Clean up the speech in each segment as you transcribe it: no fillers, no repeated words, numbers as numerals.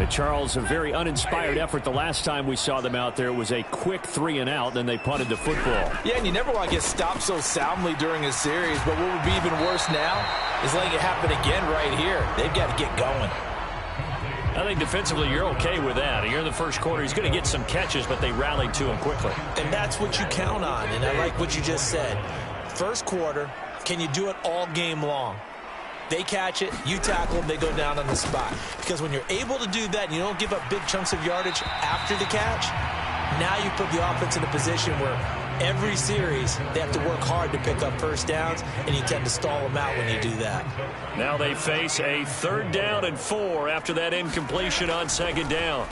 Charles, a very uninspired effort the last time we saw them out there. It was a quick 3-and-out, then they punted the football. Yeah, and you never want to get stopped so soundly during a series, but what would be even worse now is letting it happen again right here. They've got to get going. I think defensively you're okay with that. Here in the first quarter, he's going to get some catches, but they rallied to him quickly. And that's what you count on, and I like what you just said. First quarter, can you do it all game long? They catch it, you tackle them, they go down on the spot. Because when you're able to do that and you don't give up big chunks of yardage after the catch, now you put the offense in a position where every series they have to work hard to pick up first downs, and you tend to stall them out when you do that. Now they face a 3rd down and 4 after that incompletion on 2nd down.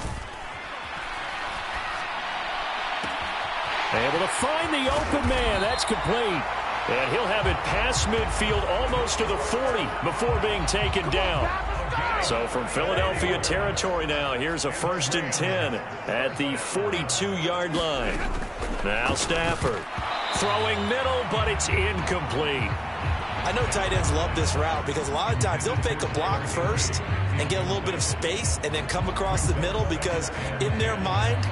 Able to find the open man. That's complete. And he'll have it past midfield almost to the 40 before being taken down. So from Philadelphia territory now, here's a 1st and 10 at the 42-yard line. Now Stafford throwing middle, but it's incomplete. I know tight ends love this route because a lot of times they'll fake a block first and get a little bit of space and then come across the middle because in their mind,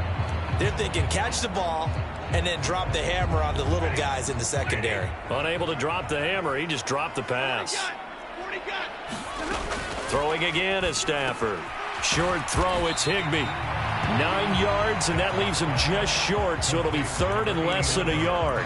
they're thinking catch the ball and then drop the hammer on the little guys in the secondary. Unable to drop the hammer, he just dropped the pass. Throwing again is Stafford. Short throw, it's Higbee. 9 yards, and that leaves him just short, so it'll be 3rd and less than a yard.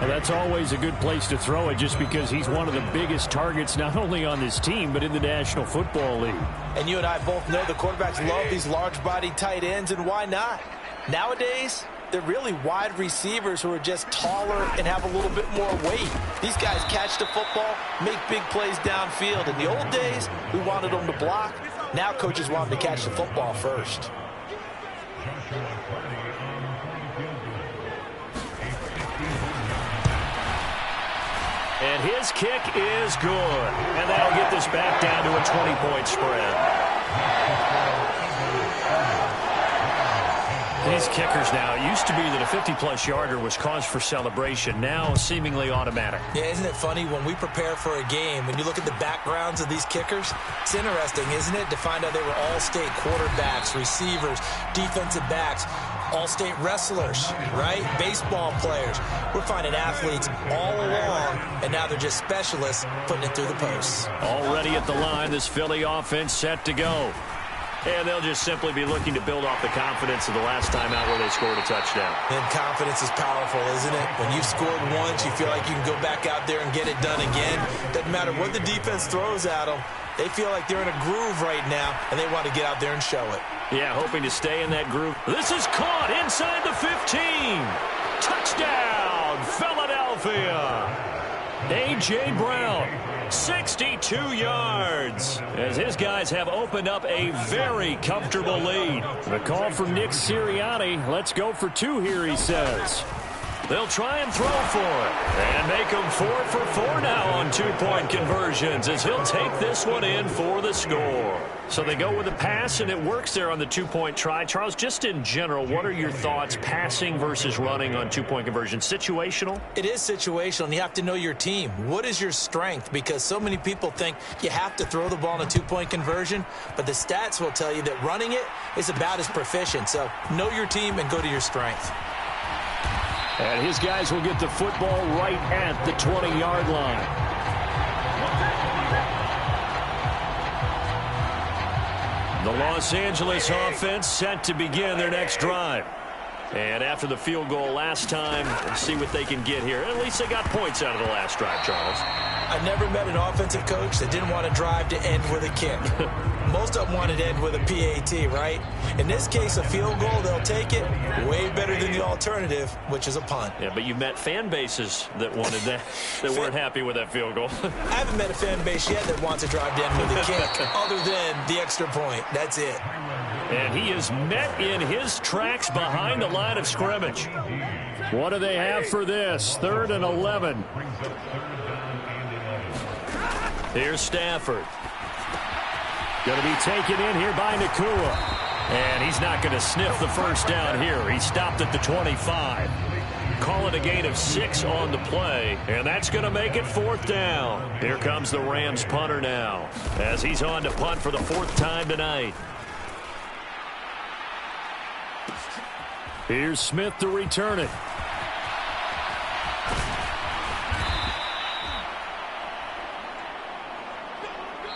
Well, that's always a good place to throw it just because he's one of the biggest targets not only on this team but in the National Football League. And you and I both know the quarterbacks love these large-bodied tight ends, and why not? Nowadays, they're really wide receivers who are just taller and have a little bit more weight. These guys catch the football, make big plays downfield. In the old days, we wanted them to block. Now coaches want them to catch the football first. And his kick is good. And that'll get this back down to a 20-point spread. These kickers now, it used to be that a 50-plus yarder was cause for celebration. Now seemingly automatic. Yeah, isn't it funny when we prepare for a game, when you look at the backgrounds of these kickers, it's interesting, isn't it, to find out they were all-state quarterbacks, receivers, defensive backs, all-state wrestlers, right? Baseball players. We're finding athletes all along, and now they're just specialists putting it through the posts. Already at the line, this Philly offense set to go. And they'll just simply be looking to build off the confidence of the last time out where they scored a touchdown. And confidence is powerful, isn't it? When you've scored once, you feel like you can go back out there and get it done again. Doesn't matter what the defense throws at them. They feel like they're in a groove right now, and they want to get out there and show it. Yeah, hoping to stay in that groove. This is caught inside the 15. Touchdown, Philadelphia. A.J. Brown. 62 yards as his guys have opened up a very comfortable lead. The call from Nick Sirianni. Let's go for 2 here, he says. They'll try and throw for it and make them 4 for 4 now on 2-point conversions as he'll take this one in for the score. So they go with a pass, and it works there on the 2-point try. Charles, just in general, what are your thoughts passing versus running on 2-point conversion? Situational? It is situational, and you have to know your team. What is your strength? Because so many people think you have to throw the ball in a 2-point conversion, but the stats will tell you that running it is about as proficient. So know your team and go to your strength. And his guys will get the football right at the 20-yard line. The Los Angeles offense set to begin their next drive. And after the field goal last time, let's see what they can get here. At least they got points out of the last drive, Charles. I've never met an offensive coach that didn't want to drive to end with a kick. Most of them wanted to end with a PAT, right? In this case, a field goal, they'll take it. Way better than the alternative, which is a punt. Yeah, but you've met fan bases that wanted that, that weren't happy with that field goal. I haven't met a fan base yet that wants to drive to end with a kick, other than the extra point. That's it. And he is met in his tracks behind the line of scrimmage. What do they have for this? 3rd and 11. Here's Stafford. Going to be taken in here by Nakua. And he's not going to sniff the first down here. He stopped at the 25. Call it a gain of 6 on the play. And that's going to make it 4th down. Here comes the Rams punter now, as he's on to punt for the 4th time tonight. Here's Smith to return it.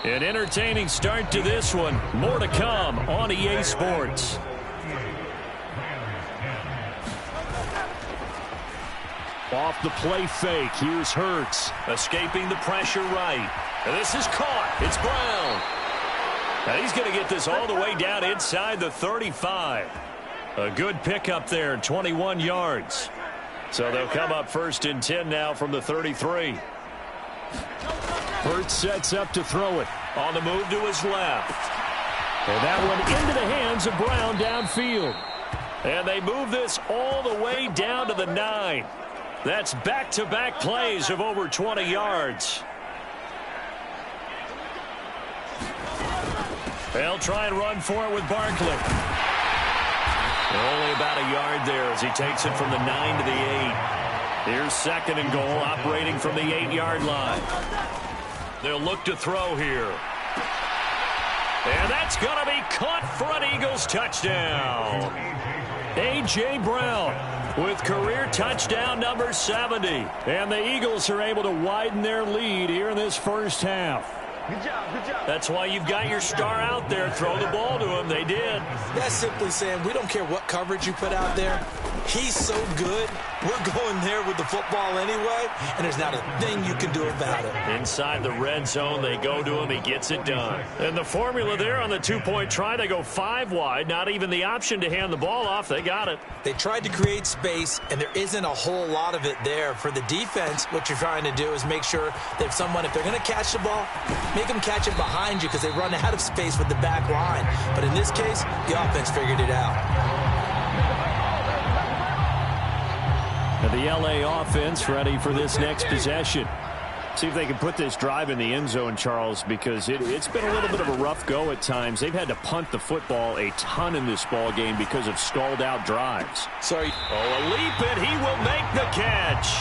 An entertaining start to this one. More to come on EA Sports. Off the play fake. Here's Hurts. Escaping the pressure right. And this is caught. It's Brown. And he's going to get this all the way down inside the 35. A good pickup there, 21 yards. So they'll come up 1st and 10 now from the 33. Hurts sets up to throw it. On the move to his left. And that one into the hands of Brown downfield. And they move this all the way down to the 9. That's back-to-back plays of over 20 yards. They'll try and run for it with Barkley. Only about a yard there as he takes it from the 9 to the 8. Here's 2nd and goal, operating from the 8-yard line. They'll look to throw here. And that's going to be caught for an Eagles touchdown. A.J. Brown with career touchdown number 70. And the Eagles are able to widen their lead here in this first half. Good job, good job. That's why you've got your star out there. Throw the ball to him. They did. That's simply saying we don't care what coverage you put out there. He's so good. We're going there with the football anyway, and there's not a thing you can do about it. Inside the red zone, they go to him. He gets it done. And the formula there on the 2-point try, they go 5 wide. Not even the option to hand the ball off. They got it. They tried to create space, and there isn't a whole lot of it there. For the defense, what you're trying to do is make sure that if they're going to catch the ball, make them catch it behind you because they run out of space with the back line. But in this case, the offense figured it out. And the LA offense ready for this next possession. See if they can put this drive in the end zone, Charles, because it's been a little bit of a rough go at times. They've had to punt the football a ton in this ball game because of stalled out drives. Sorry. A leap, and he will make the catch.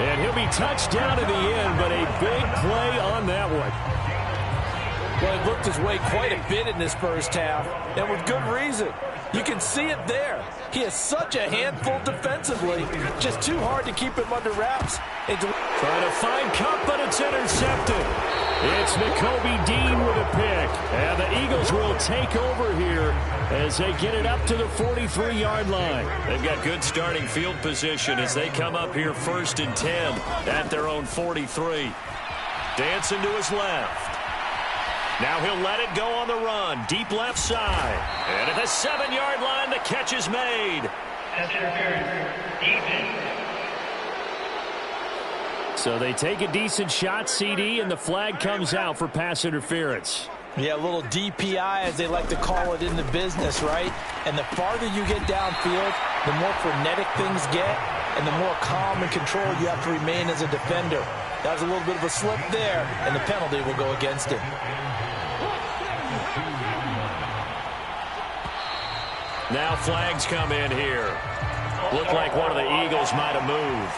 And he'll be touched down in the end, but a big play on that one. Well, he looked his way quite a bit in this first half, and with good reason. You can see it there. He is such a handful defensively. Just too hard to keep him under wraps. Trying to find Cup, but it's intercepted. It's Nakobe Dean with a pick. And the Eagles will take over here as they get it up to the 43-yard line. They've got good starting field position as they come up here 1st and 10 at their own 43. Dancing to his left. Now he'll let it go on the run. Deep left side. And at the 7-yard line, the catch is made. Pass interference. Defense. So they take a decent shot, CD, and the flag comes out for pass interference. Yeah, a little DPI, as they like to call it in the business, right? And the farther you get downfield, the more frenetic things get, and the more calm and control you have to remain as a defender. That was a little bit of a slip there, and the penalty will go against him. Now flags come in here. Looked like one of the Eagles might have moved.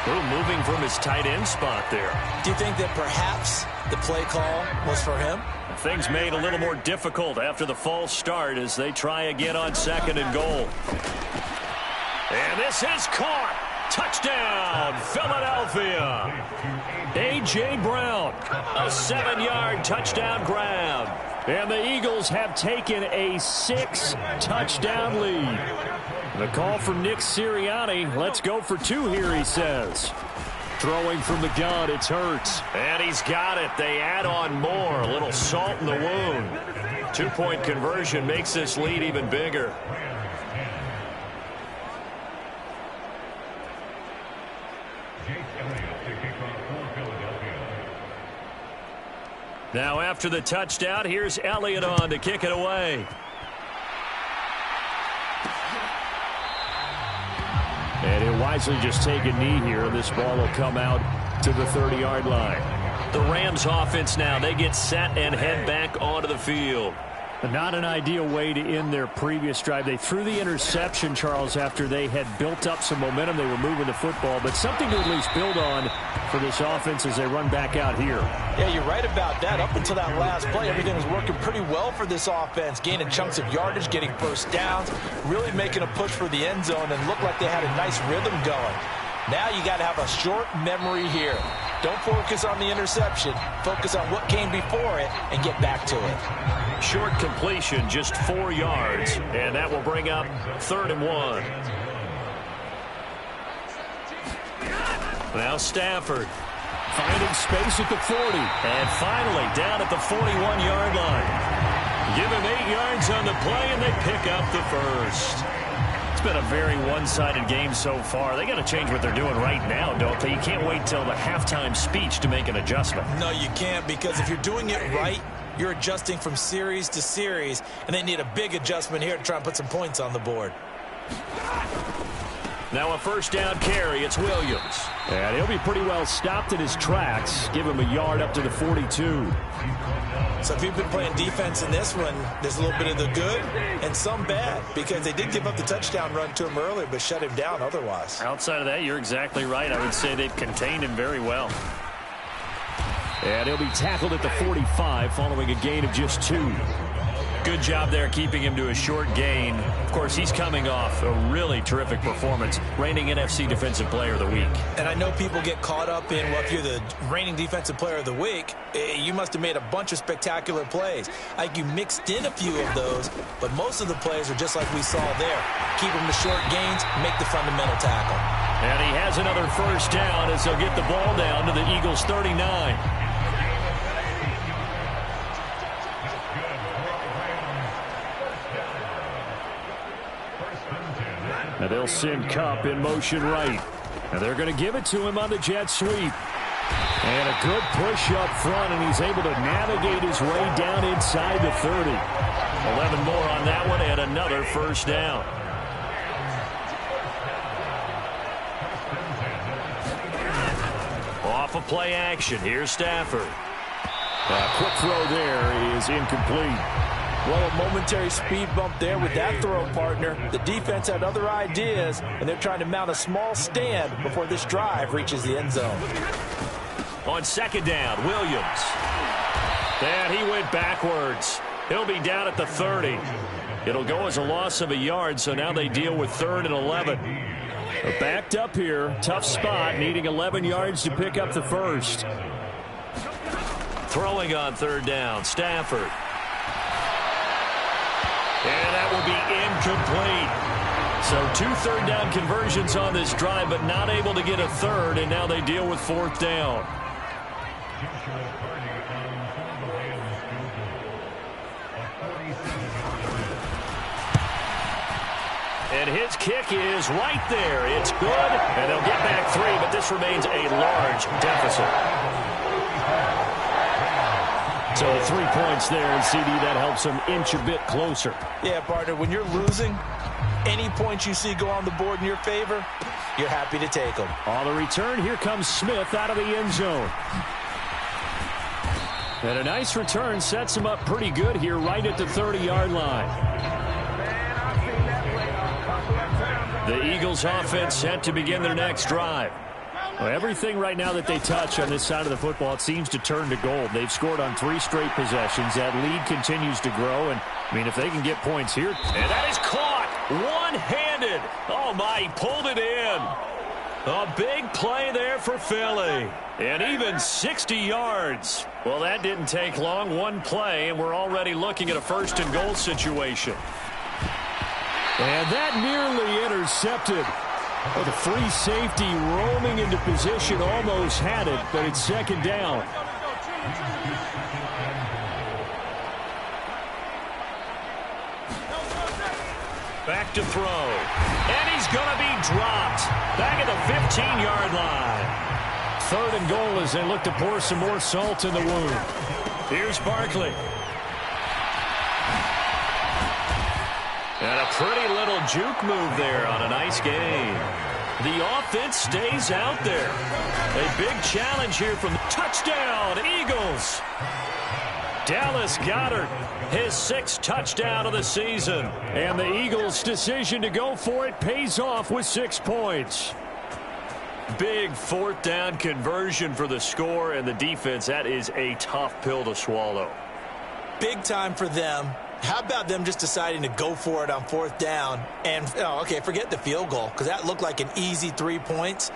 Ooh, moving from his tight end spot there. Do you think that perhaps the play call was for him? Things made a little more difficult after the false start as they try again on 2nd and goal. And this is caught. Touchdown, Philadelphia. A.J. Brown, a 7-yard touchdown grab. And the Eagles have taken a 6-touchdown lead. The call from Nick Sirianni. Let's go for 2 here, he says. Throwing from the gun, it's Hurts. And he's got it. They add on more. A little salt in the wound. 2-point conversion makes this lead even bigger. Now after the touchdown, here's Elliott on to kick it away. And he'll wisely just take a knee here, and this ball will come out to the 30-yard line. The Rams offense now, they get set and head back onto the field. Not an ideal way to end their previous drive. They threw the interception, Charles, after they had built up some momentum. They were moving the football, but something to at least build on for this offense as they run back out here. Yeah, you're right about that. Up until that last play, everything was working pretty well for this offense, gaining chunks of yardage, getting first downs, really making a push for the end zone, and looked like they had a nice rhythm going. Now you got to have a short memory here. Don't focus on the interception. Focus on what came before it and get back to it. Short completion, just 4 yards, and that will bring up 3rd and 1. Now Stafford finding space at the 40, and finally down at the 41-yard line. Give him 8 yards on the play, and they pick up the first. It's been a very one-sided game so far. They got to change what they're doing right now, don't they? You can't wait till the halftime speech to make an adjustment. No, you can't, because if you're doing it right, you're adjusting from series to series, and they need a big adjustment here to try and put some points on the board. Now a first down carry. It's Williams. And he'll be pretty well stopped in his tracks. Give him a yard up to the 42. So if you've been playing defense in this one, there's a little bit of the good and some bad, because they did give up the touchdown run to him earlier, but shut him down otherwise. Outside of that, you're exactly right. I would say they've contained him very well. And he'll be tackled at the 45 following a gain of just 2. Good job there keeping him to a short gain. Of course, he's coming off a really terrific performance, reigning NFC Defensive Player of the Week. And I know people get caught up in, well, if you're the reigning Defensive Player of the Week, you must have made a bunch of spectacular plays. Like, you mixed in a few of those, but most of the plays are just like we saw there. Keep them to short gains, make the fundamental tackle. And he has another first down as they'll get the ball down to the Eagles' 39. Now they'll send Kupp in motion right. And they're going to give it to him on the jet sweep. And a good push up front, and he's able to navigate his way down inside the 30. 11 more on that one, and another first down. Off of play action, here's Stafford. A quick throw there is incomplete. Well, a momentary speed bump there with that throw, partner. The defense had other ideas, and they're trying to mount a small stand before this drive reaches the end zone. On second down, Williams. And he went backwards. He'll be down at the 30. It'll go as a loss of a yard, so now they deal with 3rd and 11. Backed up here, tough spot, needing 11 yards to pick up the first. Throwing on 3rd down, Stafford. And that will be incomplete. So 2 third down conversions on this drive, but not able to get a third, and now they deal with 4th down. And his kick is right there. It's good, and they'll get back 3, but this remains a large deficit. So the 3 points there, and CD, that helps them inch a bit closer. Yeah, partner, when you're losing, any points you see go on the board in your favor, you're happy to take them. On the return, here comes Smith out of the end zone. And a nice return sets him up pretty good here right at the 30-yard line. The Eagles offense set to begin their next drive. Well, everything right now that they touch on this side of the football, it seems to turn to gold. They've scored on 3 straight possessions. That lead continues to grow, and, I mean, if they can get points here. And that is caught one-handed. Oh, my, he pulled it in. A big play there for Philly. And even 60 yards. Well, that didn't take long. One play, and we're already looking at a 1st and goal situation. And that nearly intercepted. Well, the free safety roaming into position almost had it, but it's 2nd down. Back to throw. And he's going to be dropped. Back at the 15-yard line. 3rd and goal as they look to pour some more salt in the wound. Here's Barkley. And a pretty little juke move there on a nice game. The offense stays out there. A big challenge here from the touchdown, Eagles. Dallas Goedert, his 6th touchdown of the season. And the Eagles' decision to go for it pays off with 6 points. Big 4th down conversion for the score, and the defense, that is a tough pill to swallow. Big time for them. How about them just deciding to go for it on 4th down? And, okay, forget the field goal, because that looked like an easy 3 points.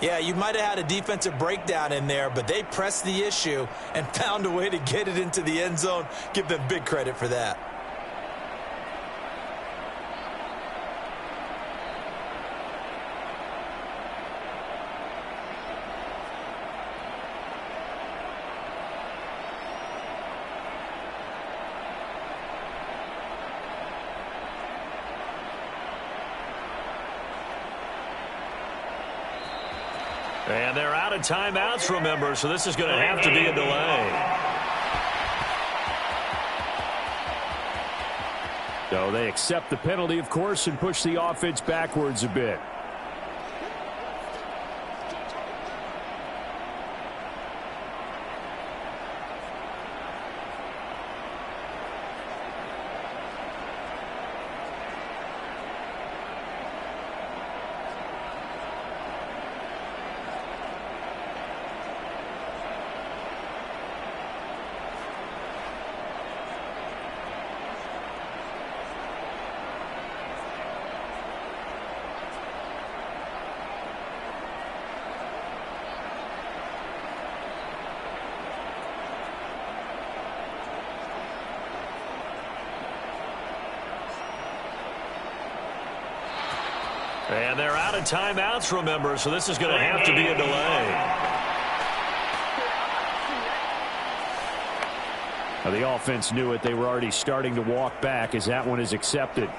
Yeah, you might have had a defensive breakdown in there, but they pressed the issue and found a way to get it into the end zone. Give them big credit for that. And they're out of timeouts, remember, so this is going to have to be a delay. So they accept the penalty, of course, and push the offense backwards a bit. And they're out of timeouts, remember, so this is going to have to be a delay. Now, the offense knew it. They were already starting to walk back as that one is accepted.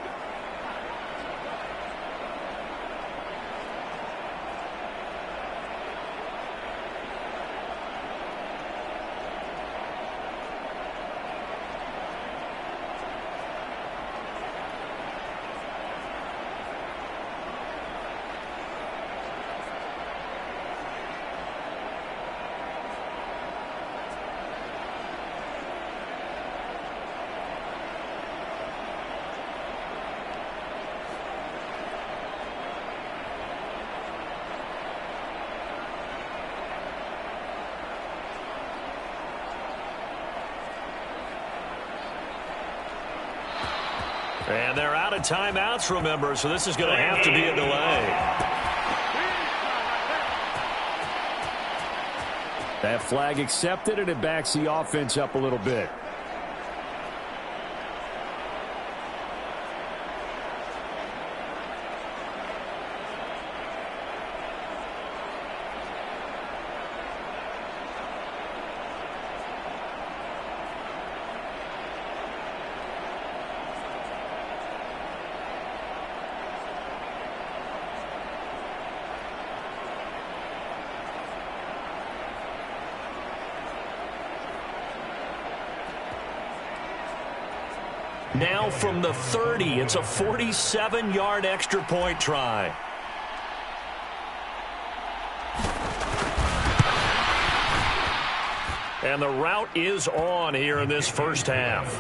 And they're out of timeouts, remember, so this is going to have to be a delay. That flag accepted, and it backs the offense up a little bit. Now from the 30, it's a 47-yard extra point try. And the route is on here in this first half.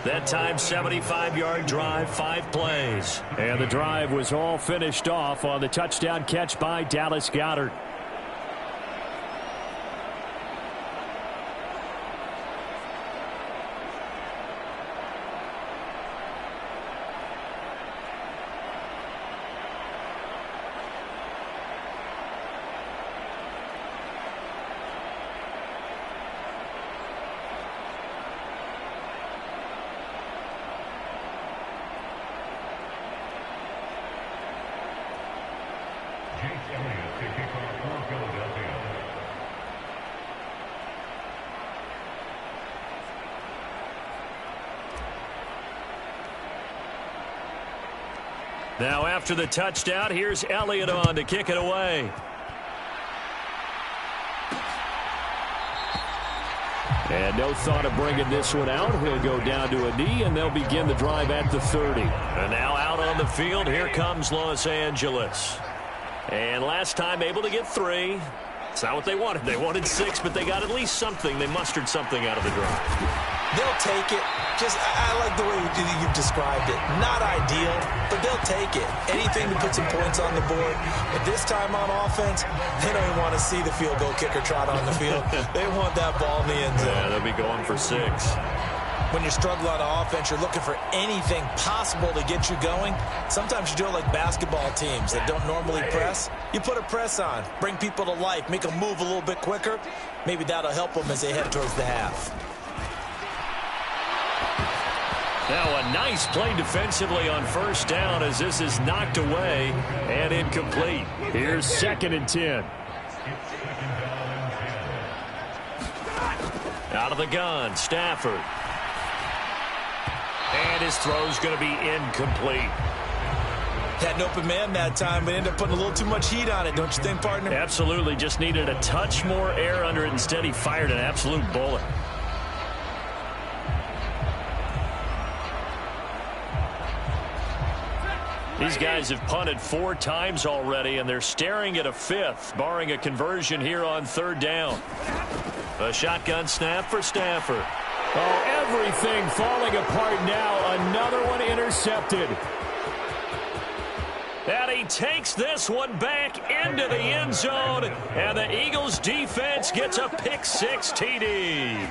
That time, 75-yard drive, 5 plays. And the drive was all finished off on the touchdown catch by Dallas Goedert. Now after the touchdown, here's Elliott on to kick it away. And no thought of bringing this one out. He'll go down to a knee, and they'll begin the drive at the 30. And now out on the field, here comes Los Angeles. And last time able to get 3. It's not what they wanted. They wanted 6, but they got at least something. They mustered something out of the drive. They'll take it. I like the way you've described it. Not ideal, but they'll take it. Anything to put some points on the board. But this time on offense, they don't even want to see the field goal kicker trot on the field. They want that ball in the end zone. Yeah, they'll be going for 6. When you're struggling on offense, you're looking for anything possible to get you going. Sometimes you do it like basketball teams that don't normally press. You put a press on, bring people to life, make them move a little bit quicker. Maybe that'll help them as they head towards the half. Now a nice play defensively on first down as this is knocked away and incomplete. Here's 2nd and 10. Out of the gun, Stafford. And his throw's going to be incomplete. Had an open man that time, but ended up putting a little too much heat on it, don't you think, partner? Absolutely. Just needed a touch more air under it. Instead, he fired an absolute bullet. These guys have punted 4 times already, and they're staring at a 5th, barring a conversion here on 3rd down. A shotgun snap for Stafford. Oh, everything falling apart now. Another one intercepted. And he takes this one back into the end zone, and the Eagles defense gets a pick-6 TD.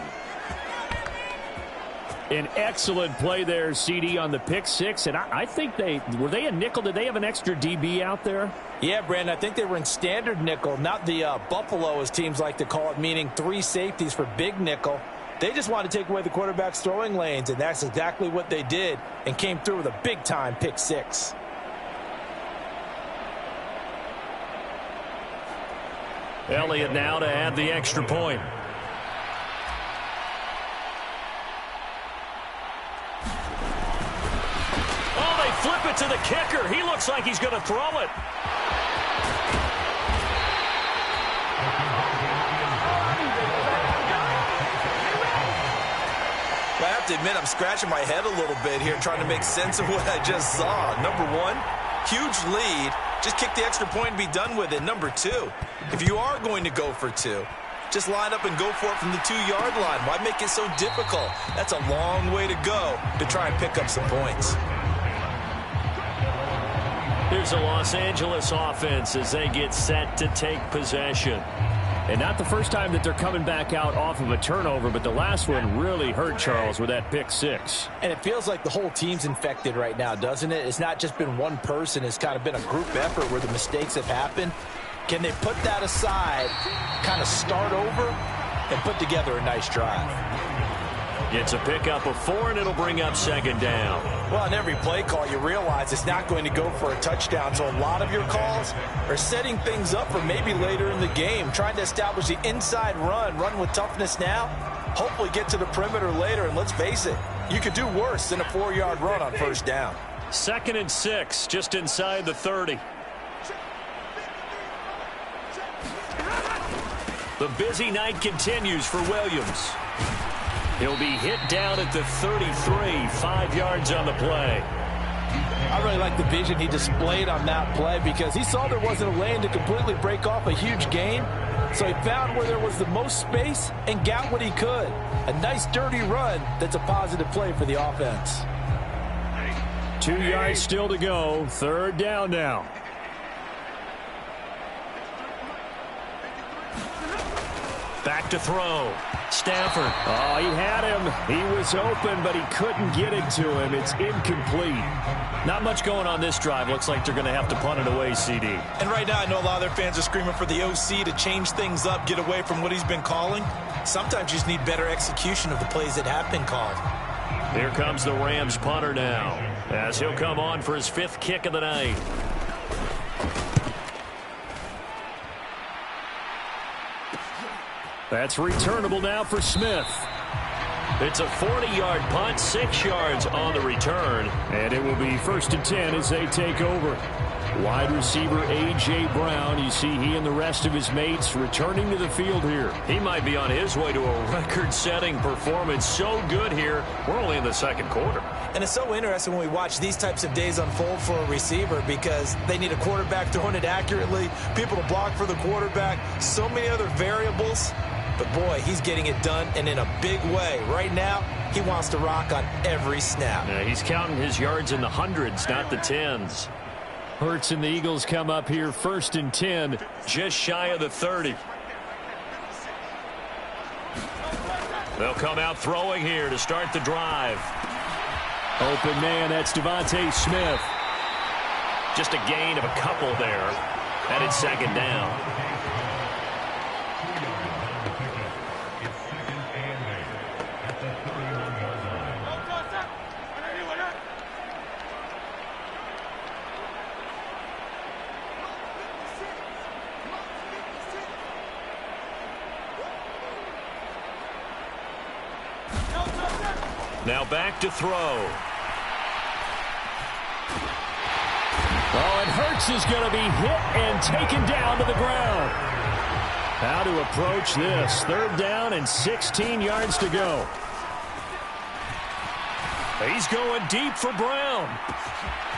An excellent play there, CD, on the pick-6, and I think were they a nickel? Did they have an extra DB out there? Yeah, Brandon, I think they were in standard nickel, not the Buffalo, as teams like to call it, meaning 3 safeties for big nickel. They just want to take away the quarterback's throwing lanes, and that's exactly what they did and came through with a big-time pick-6. Elliott now to add the extra point. Oh, they flip it to the kicker. He looks like he's going to throw it. I have to admit, I'm scratching my head a little bit here trying to make sense of what I just saw. Number 1, huge lead. Just kick the extra point and be done with it. Number 2, if you are going to go for 2, just line up and go for it from the 2-yard line. Why make it so difficult? That's a long way to go to try and pick up some points. Here's the Los Angeles offense as they get set to take possession. And not the first time that they're coming back out off of a turnover, but the last one really hurt, Charles, with that pick-6. And it feels like the whole team's infected right now, doesn't it? It's not just been one person. It's kind of been a group effort where the mistakes have happened. Can they put that aside, kind of start over, and put together a nice drive? Gets a pickup of 4, and it'll bring up 2nd down. Well, on every play call, you realize it's not going to go for a touchdown. So a lot of your calls are setting things up for maybe later in the game, trying to establish the inside run with toughness now, hopefully get to the perimeter later. And let's face it, you could do worse than a 4-yard run on first down. 2nd and 6, just inside the 30. The busy night continues for Williams. He'll be hit down at the 33, 5 yards on the play. I really like the vision he displayed on that play because he saw there wasn't a lane to completely break off a huge gain. So he found where there was the most space and got what he could. A nice dirty run that's a positive play for the offense. 2 yards still to go. 3rd down now. Back to throw. Stafford. Oh, he had him. He was open, but he couldn't get it to him. It's incomplete. Not much going on this drive. Looks like they're going to have to punt it away, CD. And right now, I know a lot of their fans are screaming for the OC to change things up, get away from what he's been calling. Sometimes you just need better execution of the plays that have been called. Here comes the Rams punter now, as he'll come on for his 5th kick of the night. That's returnable now for Smith. It's a 40-yard punt, 6 yards on the return. And it will be 1st and 10 as they take over. Wide receiver A.J. Brown. You see he and the rest of his mates returning to the field here. He might be on his way to a record-setting performance. So good here. We're only in the second quarter. And it's so interesting when we watch these types of days unfold for a receiver because they need a quarterback throwing it accurately, people to block for the quarterback, so many other variables. But, boy, he's getting it done and in a big way. Right now, he wants to rock on every snap. Yeah, he's counting his yards in the hundreds, not the tens. Hurts and the Eagles come up here 1st and 10. Just shy of the 30. They'll come out throwing here to start the drive. Open man, that's Devontae Smith. Just a gain of a couple there. And it's second down. Now back to throw. Oh, and Hurts is going to be hit and taken down to the ground. How to approach this? 3rd down and 16 yards to go. He's going deep for Brown.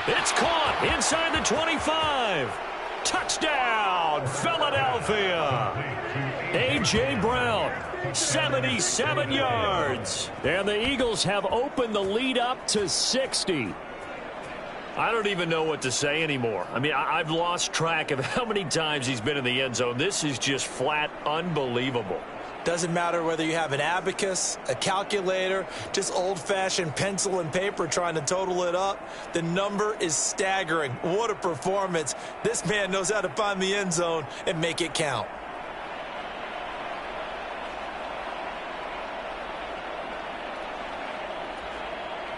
It's caught inside the 25. Touchdown, Philadelphia. A.J. Brown, 77 yards. And the Eagles have opened the lead up to 60. I don't even know what to say anymore. I mean, I've lost track of how many times he's been in the end zone. This is just flat unbelievable. Doesn't matter whether you have an abacus, a calculator, just old-fashioned pencil and paper trying to total it up. The number is staggering. What a performance. This man knows how to find the end zone and make it count.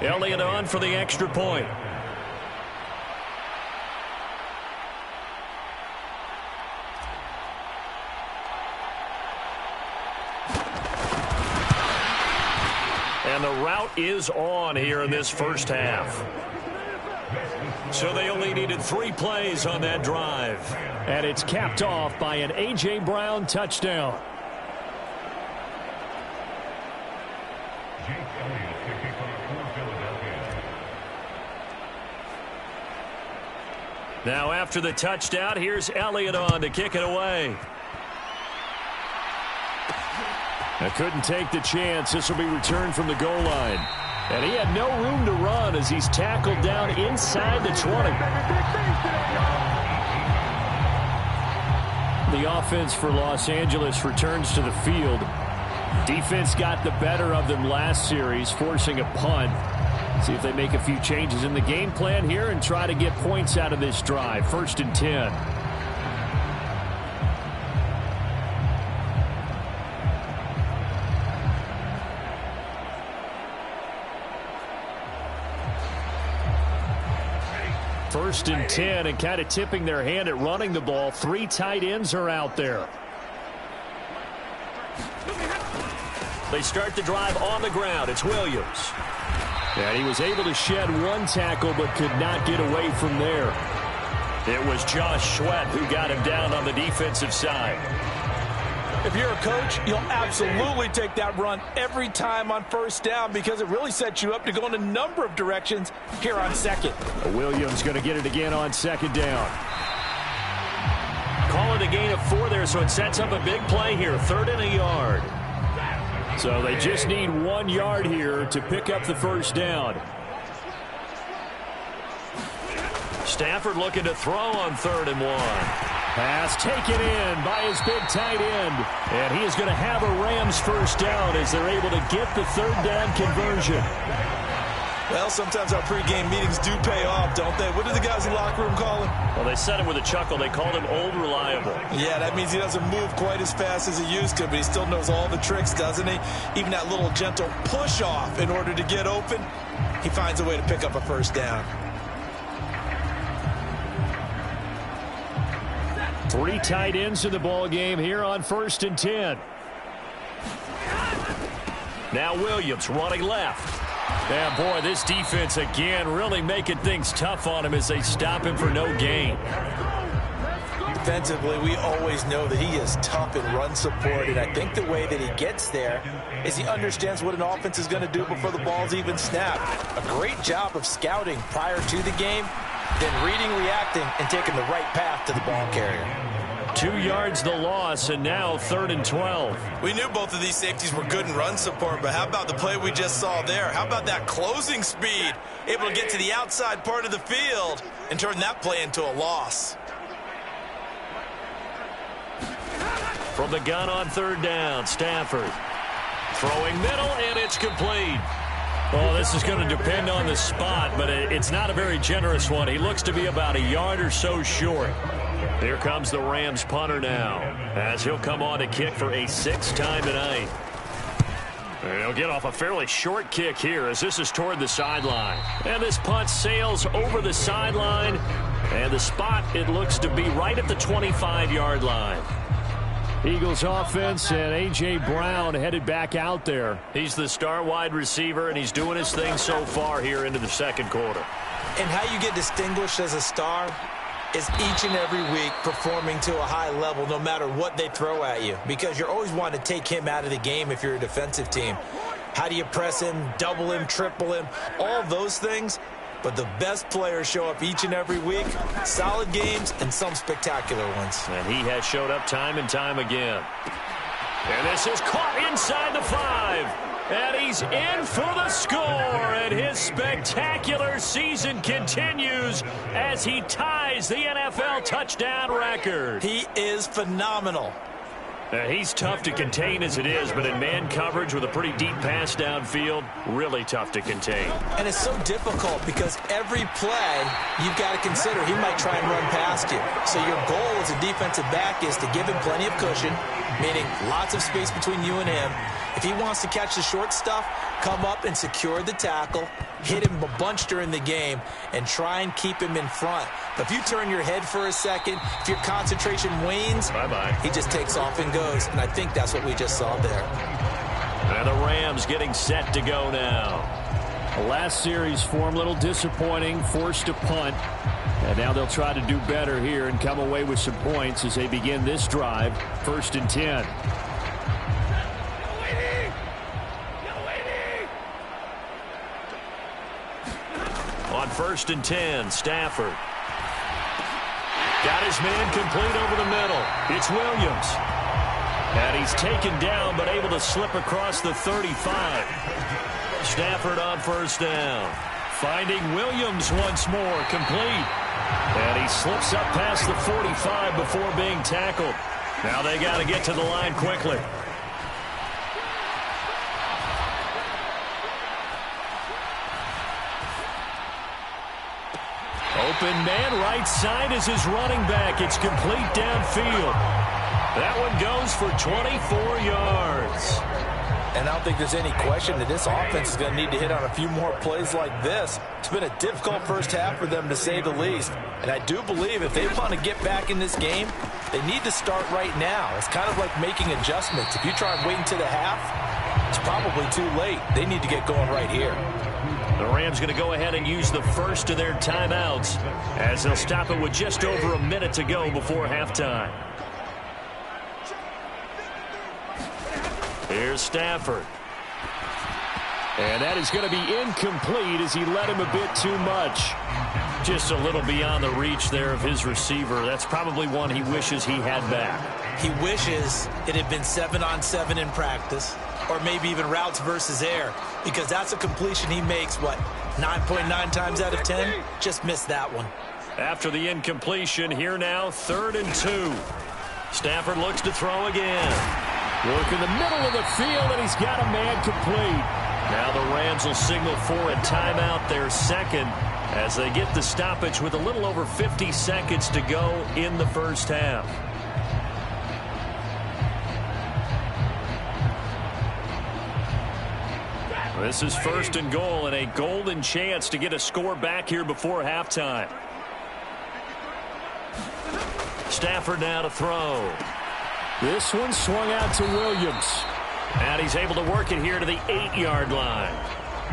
Elliott on for the extra point. And the route is on here in this first half. So they only needed 3 plays on that drive. And it's capped off by an A.J. Brown touchdown. Now after the touchdown, here's Elliott on to kick it away. I couldn't take the chance. This will be returned from the goal line. And he had no room to run as he's tackled down inside the 20. The offense for Los Angeles returns to the field. Defense got the better of them last series, forcing a punt. See if they make a few changes in the game plan here and try to get points out of this drive. 1st and 10. First and 10, and kind of tipping their hand at running the ball. 3 tight ends are out there. They start the drive on the ground. It's Williams. And he was able to shed 1 tackle but could not get away from there. It was Josh Sweat who got him down on the defensive side. If you're a coach, you'll absolutely take that run every time on 1st down because it really sets you up to go in a number of directions here on 2nd. Williams going to get it again on 2nd down. Calling a gain of 4 there, so it sets up a big play here. 3rd and a yard. So they just need 1 yard here to pick up the 1st down. Stafford looking to throw on 3rd and 1. Pass taken in by his big tight end. And he is going to have a Rams 1st down as they're able to get the 3rd down conversion. Well, sometimes our pregame meetings do pay off, don't they? What do the guys in the locker room call him? Well, they said it with a chuckle. They called him Old Reliable. Yeah, that means he doesn't move quite as fast as he used to, but he still knows all the tricks, doesn't he? Even that little gentle push-off in order to get open, he finds a way to pick up a 1st down. 3 tight ends in the ball game here on 1st and 10. Now Williams running left. Yeah, boy, this defense again really making things tough on him as they stop him for no gain. Defensively, we always know that he is tough in run support, and I think the way that he gets there is he understands what an offense is going to do before the ball's even snapped. A great job of scouting prior to the game, then reading, reacting, and taking the right path to the ball carrier. 2 yards the loss, and now 3rd and 12. We knew both of these safeties were good in run support, but how about the play we just saw there? How about that closing speed? Able to get to the outside part of the field and turn that play into a loss. From the gun on 3rd down, Stafford. Throwing middle, and it's complete. Well, this is going to depend on the spot, but it's not a very generous one. He looks to be about a yard or so short. Here comes the Rams punter now, as he'll come on to kick for a 6th time tonight. And he'll get off a fairly short kick here as this is toward the sideline. And this punt sails over the sideline, and the spot, it looks to be right at the 25-yard line. Eagles offense and A.J. Brown headed back out there. He's the star wide receiver, and he's doing his thing so far here into the 2nd quarter. And how you get distinguished as a star is each and every week performing to a high level no matter what they throw at you, because you're always wanting to take him out of the game if you're a defensive team. How do you press him, double him, triple him, all those things? But the best players show up each and every week, solid games and some spectacular ones. And he has showed up time and time again. And this is caught inside the 5. And he's in for the score. And his spectacular season continues as he ties the NFL touchdown record. He is phenomenal. He's tough to contain as it is, but in man coverage with a pretty deep pass downfield, really tough to contain. And it's so difficult because every play you've got to consider he might try and run past you. So your goal as a defensive back is to give him plenty of cushion, meaning lots of space between you and him. If he wants to catch the short stuff, come up and secure the tackle, hit him a bunch during the game, and try and keep him in front. But if you turn your head for a second, if your concentration wanes, bye-bye, he just takes off and goes. And I think that's what we just saw there. And the Rams getting set to go now. The last series form a little disappointing, forced a punt. And now they'll try to do better here and come away with some points as they begin this drive. 1st and 10. On 1st and 10, Stafford. Got his man complete over the middle. It's Williams. And he's taken down but able to slip across the 35. Stafford on 1st down. Finding Williams once more, complete. And he slips up past the 45 before being tackled. Now they got to get to the line quickly. Open man, right side is his running back. It's complete downfield. That one goes for 24 yards. And I don't think there's any question that this offense is going to need to hit on a few more plays like this. It's been a difficult first half for them, to say the least. And I do believe if they want to get back in this game, they need to start right now. It's kind of like making adjustments. If you try and wait until the half, it's probably too late. They need to get going right here. The Rams going to go ahead and use the first of their timeouts as they'll stop it with just over a minute to go before halftime. Here's Stafford. And that is going to be incomplete as he led him a bit too much. Just a little beyond the reach there of his receiver. That's probably one he wishes he had back. He wishes it had been 7-on-7 in practice, or maybe even routes versus air, because that's a completion he makes, 9.9 times out of 10? Just missed that one. After the incompletion, here now, 3rd and 2. Stafford looks to throw again. Work in the middle of the field, and he's got a man complete. Now the Rams will signal for a timeout, their second, as they get the stoppage with a little over 50 seconds to go in the first half. This is 1st and goal and a golden chance to get a score back here before halftime. Stafford now to throw. This one swung out to Williams. And he's able to work it here to the 8-yard line.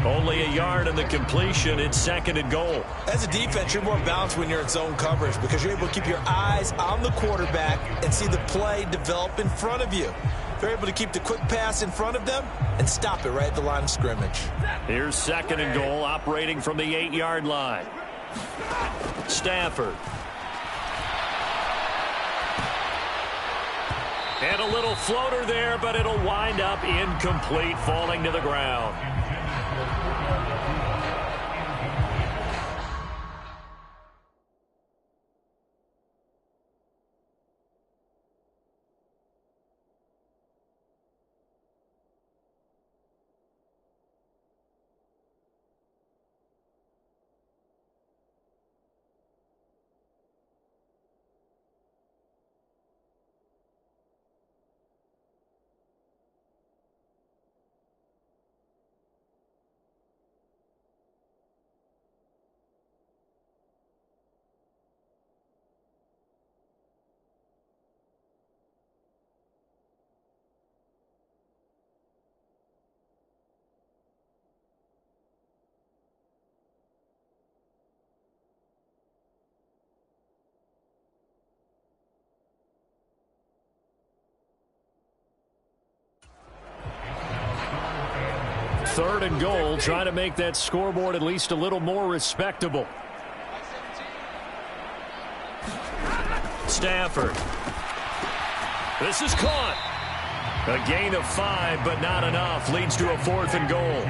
Only a yard in the completion. It's 2nd and goal. As a defense, you're more balanced when you're in zone coverage because you're able to keep your eyes on the quarterback and see the play develop in front of you. They're able to keep the quick pass in front of them and stop it right at the line of scrimmage. Here's 2nd and goal, operating from the 8-yard line. Stafford. And a little floater there, but it'll wind up incomplete, falling to the ground. Third and goal, trying to make that scoreboard at least a little more respectable. Stafford. This is caught. A gain of 5, but not enough. Leads to a 4th and goal.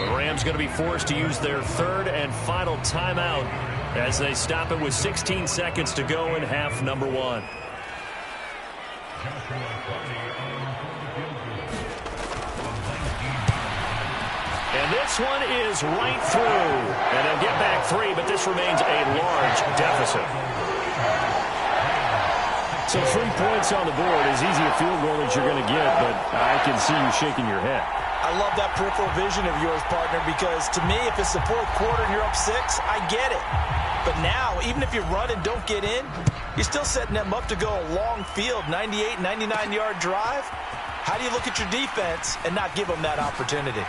The Rams going to be forced to use their 3rd and final timeout as they stop it with 16 seconds to go in half number 1. And this one is right through. And they'll get back 3, but this remains a large deficit. So 3 points on the board, as easy a field goal as you're going to get, but I can see you shaking your head. I love that peripheral vision of yours, partner, because to me, if it's the 4th quarter and you're up 6, I get it. But now, even if you run and don't get in, you're still setting them up to go a long field, 98, 99-yard drive. How do you look at your defense and not give them that opportunity?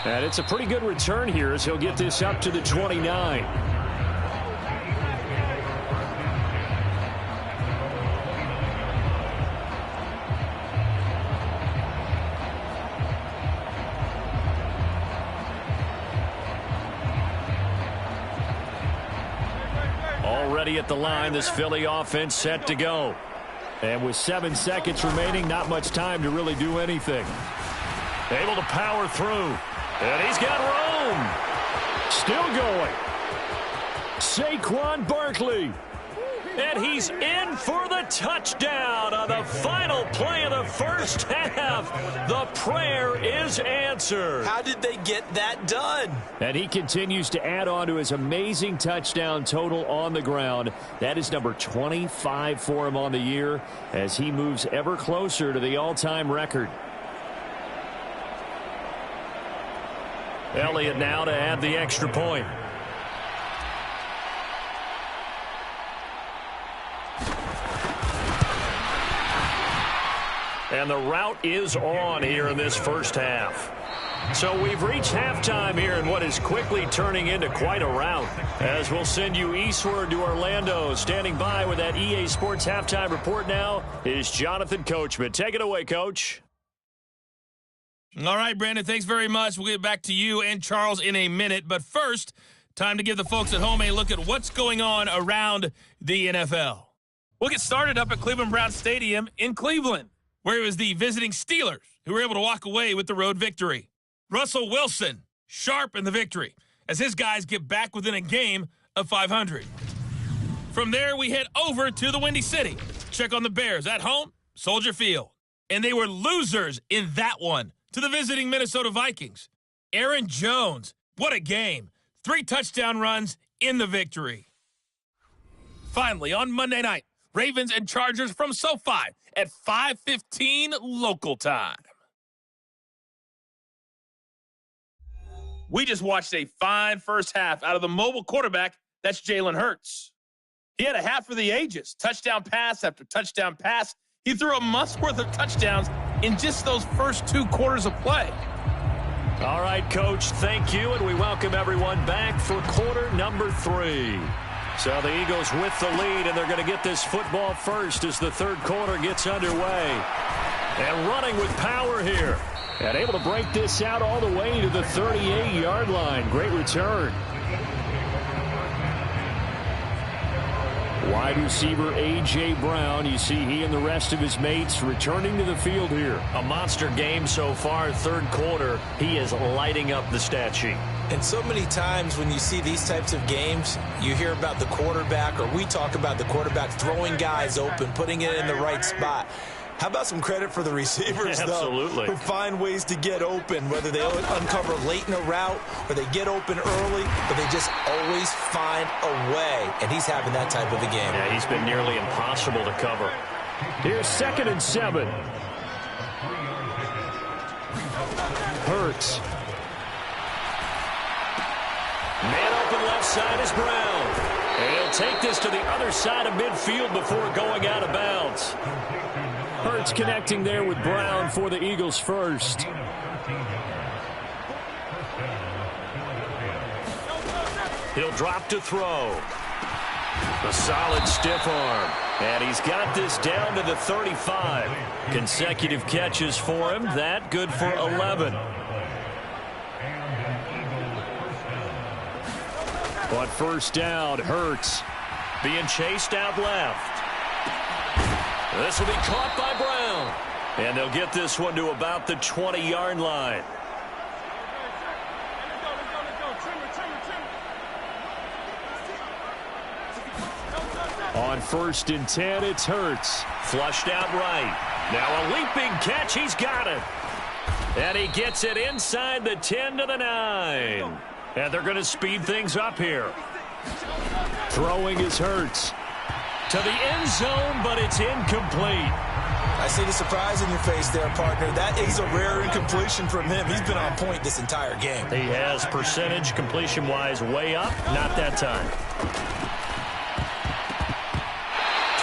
And it's a pretty good return here as he'll get this up to the 29. Already at the line, this Philly offense set to go. And with 7 seconds remaining, not much time to really do anything. Able to power through. And he's got room. Still going. Saquon Barkley. And he's in for the touchdown on the final play of the first half. The prayer is answered. How did they get that done? And he continues to add on to his amazing touchdown total on the ground. That is number 25 for him on the year as he moves ever closer to the all-time record. Elliott now to add the extra point. And the route is on here in this first half. So we've reached halftime here in what is quickly turning into quite a rout. As we'll send you eastward to Orlando. Standing by with that EA Sports halftime report now is Jonathan Coachman. Take it away, Coach. All right, Brandon, thanks very much. We'll get back to you and Charles in a minute. But first, time to give the folks at home a look at what's going on around the NFL. We'll get started up at Cleveland Browns Stadium in Cleveland, where it was the visiting Steelers who were able to walk away with the road victory. Russell Wilson, sharp in the victory, as his guys get back within a game of 500. From there, we head over to the Windy City. Check on the Bears at home, Soldier Field. And they were losers in that one to the visiting Minnesota Vikings. Aaron Jones, what a game. 3 touchdown runs in the victory. Finally, on Monday night, Ravens and Chargers from SoFi at 5:15 local time. We just watched a fine first half out of the mobile quarterback, that's Jalen Hurts. He had a half for the ages, touchdown pass after touchdown pass. He threw a month's worth of touchdowns in just those first 2 quarters of play. All right, Coach, thank you, and we welcome everyone back for quarter number 3. So the Eagles with the lead, and they're going to get this football first as the third quarter gets underway. And running with power here. And able to break this out all the way to the 38-yard line. Great return. Wide receiver A.J. Brown. You see he and the rest of his mates returning to the field here. A monster game so far. Third quarter, he is lighting up the stat sheet. And so many times when you see these types of games, you hear about the quarterback, or we talk about the quarterback throwing guys open, putting it in the right spot. How about some credit for the receivers, Absolutely. though, who find ways to get open, whether they uncover late in a route or they get open early, but they just always find a way. And he's having that type of a game. Yeah, he's been nearly impossible to cover. Here's 2nd and 7. Hurts. Man open left side is Brown. And he'll take this to the other side of midfield before going out of bounds. Hurts connecting there with Brown for the Eagles first. He'll drop to throw. A solid stiff arm. And he's got this down to the 35. Consecutive catches for him. That good for 11. On first down, Hurts. Being chased out left. This will be caught by Brown. And they'll get this one to about the 20-yard line. On 1st and 10, it's Hurts. Flushed out right. Now a leaping catch. He's got it. And he gets it inside the 10 to the 9. And they're going to speed things up here. Throwing is Hurts. To the end zone, but it's incomplete. I see the surprise in your face there, partner. That is a rare incompletion from him. He's been on point this entire game. He has percentage completion-wise way up. Not that time.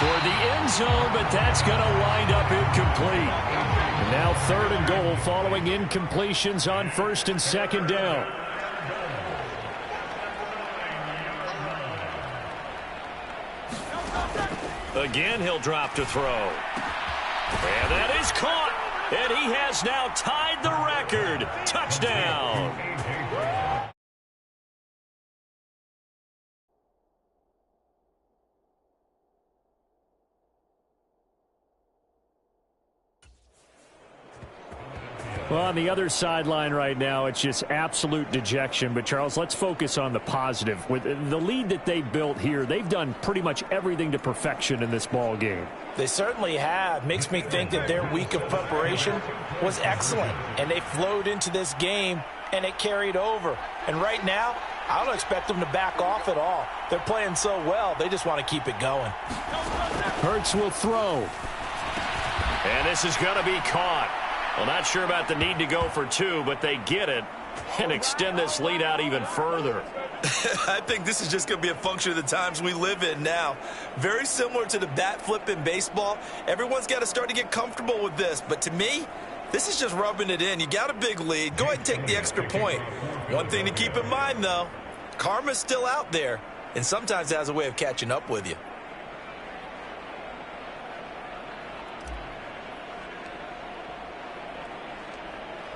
Toward the end zone, but that's going to wind up incomplete. And now 3rd and goal following incompletions on 1st and 2nd down. Again, he'll drop to throw. And that is caught. And he has now tied the record. Touchdown. Well, on the other sideline right now, it's just absolute dejection. But, Charles, let's focus on the positive. With the lead that they built here, they've done pretty much everything to perfection in this ball game. They certainly have. Makes me think that their week of preparation was excellent. And they flowed into this game, and it carried over. And right now, I don't expect them to back off at all. They're playing so well, they just want to keep it going. Hurts will throw. And this is going to be caught. Well, not sure about the need to go for 2, but they get it and extend this lead out even further. I think this is just going to be a function of the times we live in now. Very similar to the bat flip in baseball. Everyone's got to start to get comfortable with this. But to me, this is just rubbing it in. You got a big lead. Go ahead and take the extra point. One thing to keep in mind, though, karma's still out there, and sometimes it has a way of catching up with you.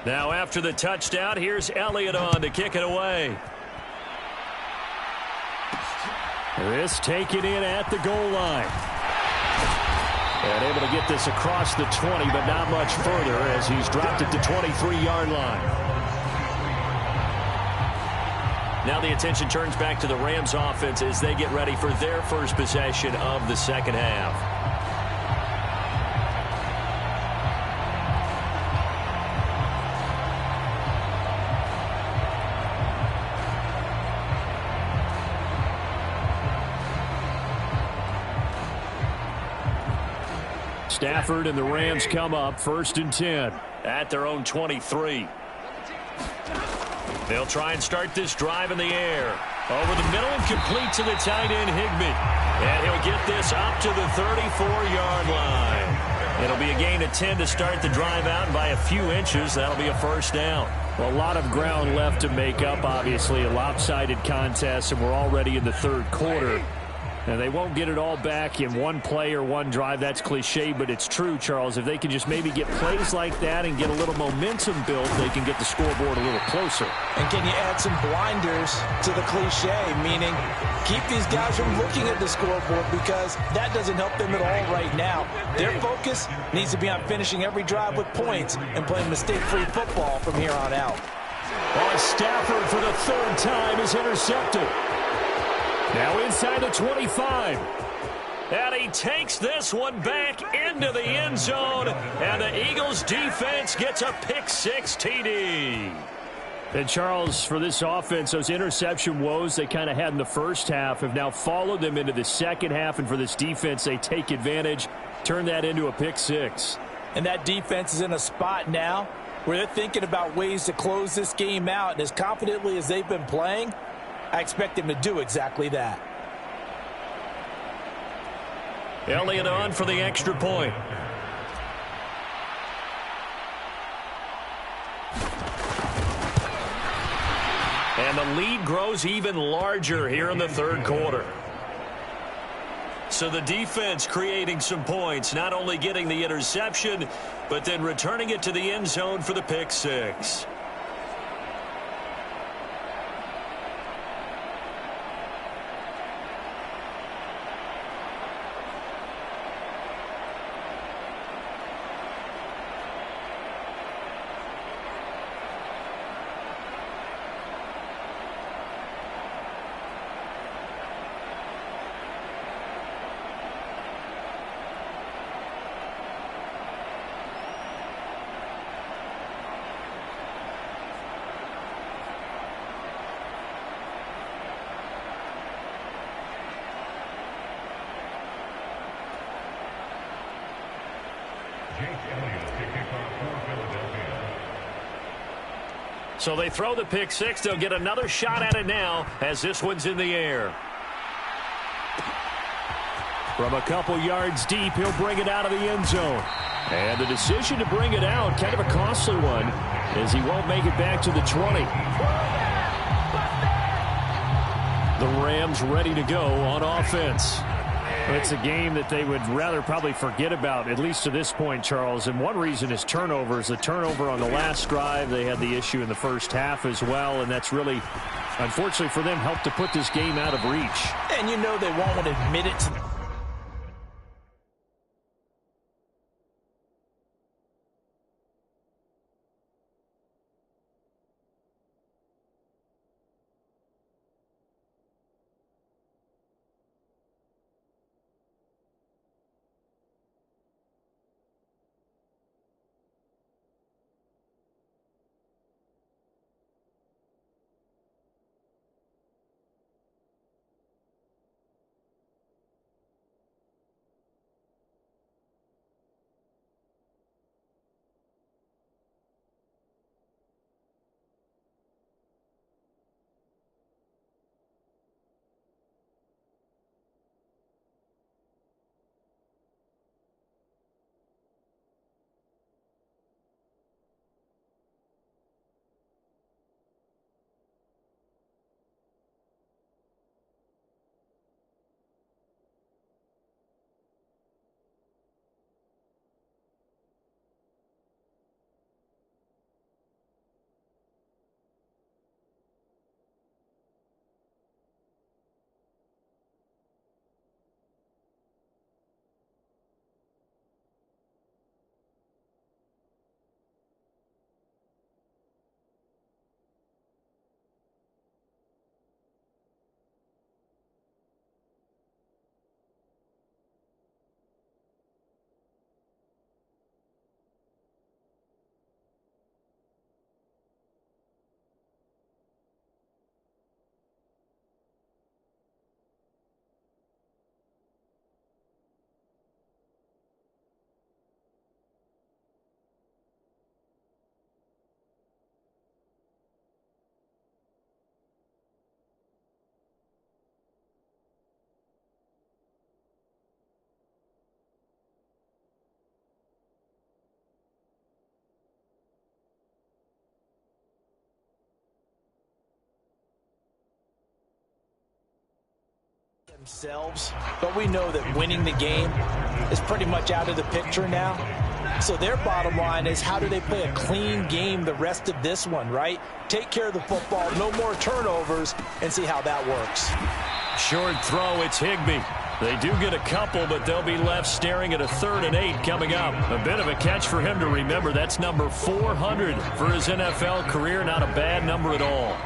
Now after the touchdown, here's Elliott on to kick it away. This taken in at the goal line. And able to get this across the 20, but not much further as he's dropped it to 23-yard line. Now the attention turns back to the Rams offense as they get ready for their first possession of the second half. Stafford and the Rams come up 1st and 10 at their own 23. They'll try and start this drive in the air. Over the middle and complete to the tight end Higbee. And he'll get this up to the 34-yard line. It'll be a gain of 10 to start the drive out, and by a few inches, that'll be a first down. Well, a lot of ground left to make up, obviously. A lopsided contest, and we're already in the third quarter. And they won't get it all back in one play or one drive. That's cliche, but it's true, Charles. If they can just maybe get plays like that and get a little momentum built, they can get the scoreboard a little closer. And can you add some blinders to the cliche, meaning keep these guys from looking at the scoreboard, because that doesn't help them at all right now. Their focus needs to be on finishing every drive with points and playing mistake-free football from here on out. Well, Stafford for the third time is intercepted. Now inside the 25. And he takes this one back into the end zone, and the Eagles defense gets a pick-6 TD. And, Charles, for this offense, those interception woes they kind of had in the first half have now followed them into the second half, and for this defense, they take advantage, turn that into a pick-6. And that defense is in a spot now where they're thinking about ways to close this game out, and as confidently as they've been playing, I expect them to do exactly that. Elliott on for the extra point. And the lead grows even larger here in the third quarter. So the defense creating some points, not only getting the interception, but then returning it to the end zone for the pick-6. So they throw the pick-6. They'll get another shot at it now as this one's in the air. From a couple yards deep, he'll bring it out of the end zone. And the decision to bring it out, kind of a costly one, as he won't make it back to the 20. The Rams ready to go on offense. It's a game that they would rather probably forget about, at least to this point, Charles. And one reason is turnovers. The turnover on the last drive, they had the issue in the first half as well, and that's really, unfortunately for them, helped to put this game out of reach. And you know they won't want to admit it to themselves, but we know that winning the game is pretty much out of the picture now. So their bottom line is, how do they play a clean game the rest of this one, right? Take care of the football, no more turnovers, and see how that works. Short throw, it's Higbee. They do get a couple, but they'll be left staring at a 3rd and 8 coming up. A bit of a catch for him to remember. That's number 400 for his NFL career. Not a bad number at all.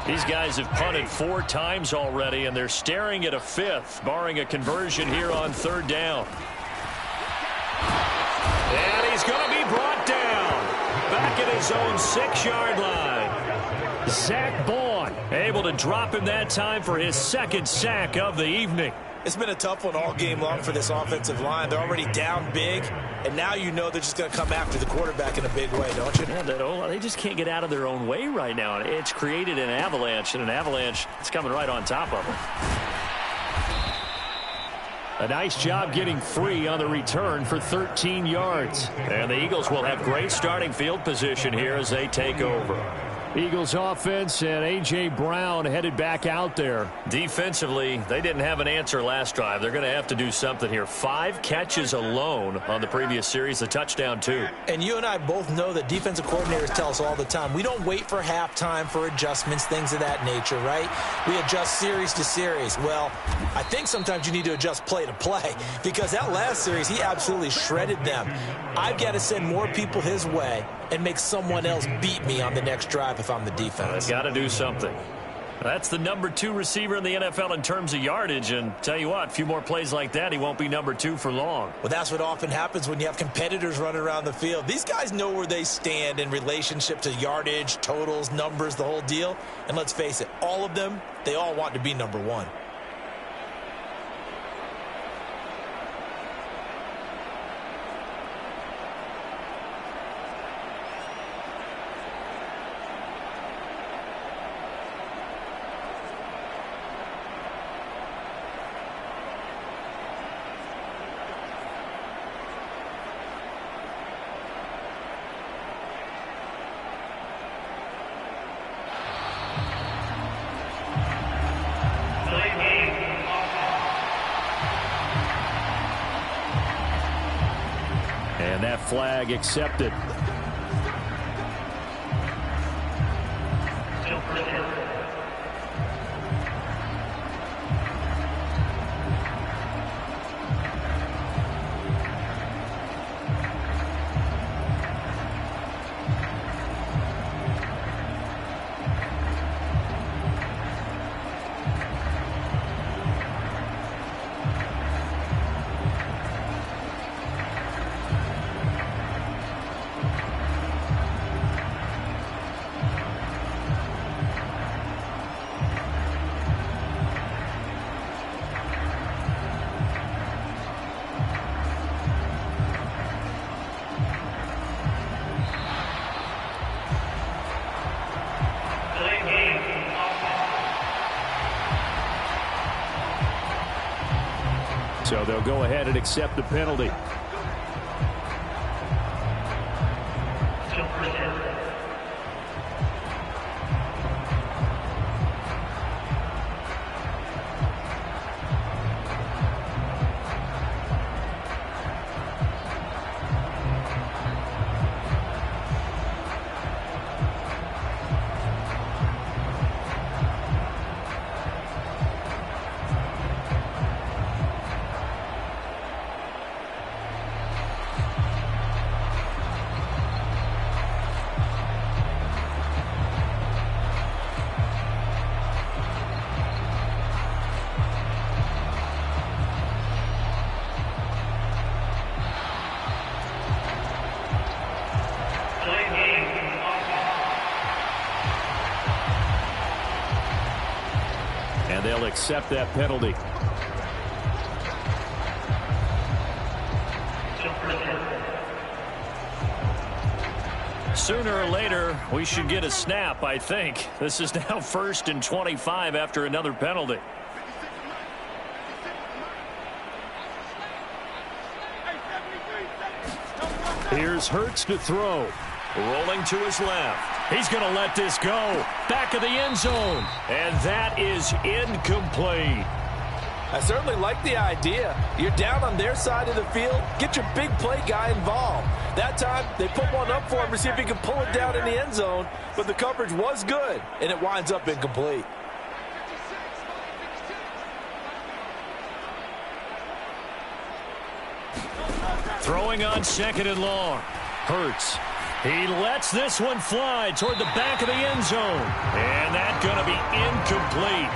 These guys have punted 4 times already, and they're staring at a 5th, barring a conversion here on 3rd down. And he's going to be brought down back at his own 6-yard line. Zach Baun able to drop him that time for his 2nd sack of the evening. It's been a tough one all game long for this offensive line. They're already down big, and now you know they're just going to come after the quarterback in a big way, don't you? Yeah, they just can't get out of their own way right now. It's created an avalanche, and an avalanche is coming right on top of them. A nice job getting free on the return for 13 yards. And the Eagles will have great starting field position here as they take over. Eagles offense and A.J. Brown headed back out there. Defensively, they didn't have an answer last drive. They're going to have to do something here. 5 catches alone on the previous series, a touchdown too. And you and I both know that defensive coordinators tell us all the time, we don't wait for halftime for adjustments, things of that nature, right? We adjust series to series. Well, I think sometimes you need to adjust play to play, because that last series, he absolutely shredded them. I've got to send more people his way and make someone else beat me on the next drive if I'm the defense. Got to do something. That's the number 2 receiver in the NFL in terms of yardage, and tell you what, a few more plays like that, he won't be number 2 for long. Well, that's what often happens when you have competitors running around the field. These guys know where they stand in relationship to yardage, totals, numbers, the whole deal. And let's face it, all of them, they all want to be number 1. And that flag accepted. So they'll go ahead and accept the penalty. And they'll accept that penalty. Sooner or later, we should get a snap, I think. This is now 1st and 25 after another penalty. Here's Hurts to throw. Rolling to his left. He's going to let this go. Back of the end zone. And that is incomplete. I certainly like the idea. You're down on their side of the field. Get your big play guy involved. That time, they put one up for him to see if he can pull it down in the end zone. But the coverage was good, and it winds up incomplete. Throwing on 2nd and long. Hurts. He lets this one fly toward the back of the end zone. And that's going to be incomplete.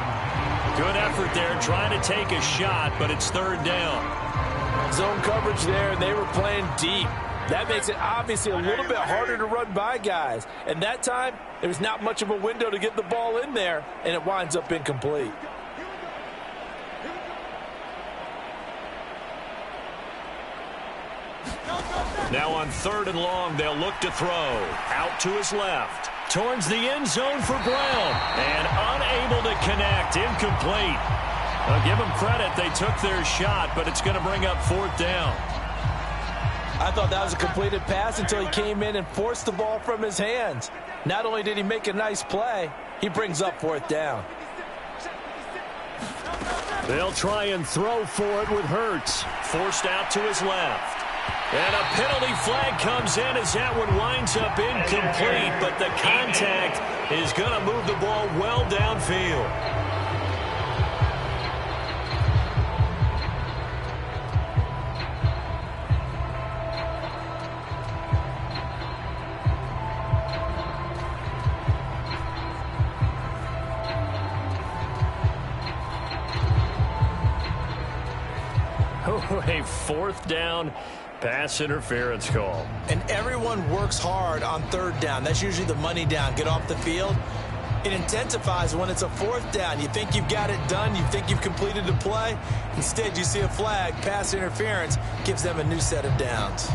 Good effort there trying to take a shot, but it's 3rd down. Zone coverage there, and they were playing deep. That makes it obviously a little bit harder to run by guys. And that time, there's not much of a window to get the ball in there, and it winds up incomplete. Now on 3rd and long, they'll look to throw. Out to his left. Towards the end zone for Brown. And unable to connect. Incomplete. I'll give them credit. They took their shot, but it's going to bring up 4th down. I thought that was a completed pass until he came in and forced the ball from his hands. Not only did he make a nice play, he brings up 4th down. They'll try and throw for it with Hurts. Forced out to his left. And a penalty flag comes in as that one winds up incomplete, but the contact is going to move the ball well downfield. A 4th down pass interference call. And everyone works hard on 3rd down. That's usually the money down. Get off the field. It intensifies when it's a 4th down. You think you've got it done. You think you've completed the play. Instead, you see a flag. Pass interference gives them a new set of downs.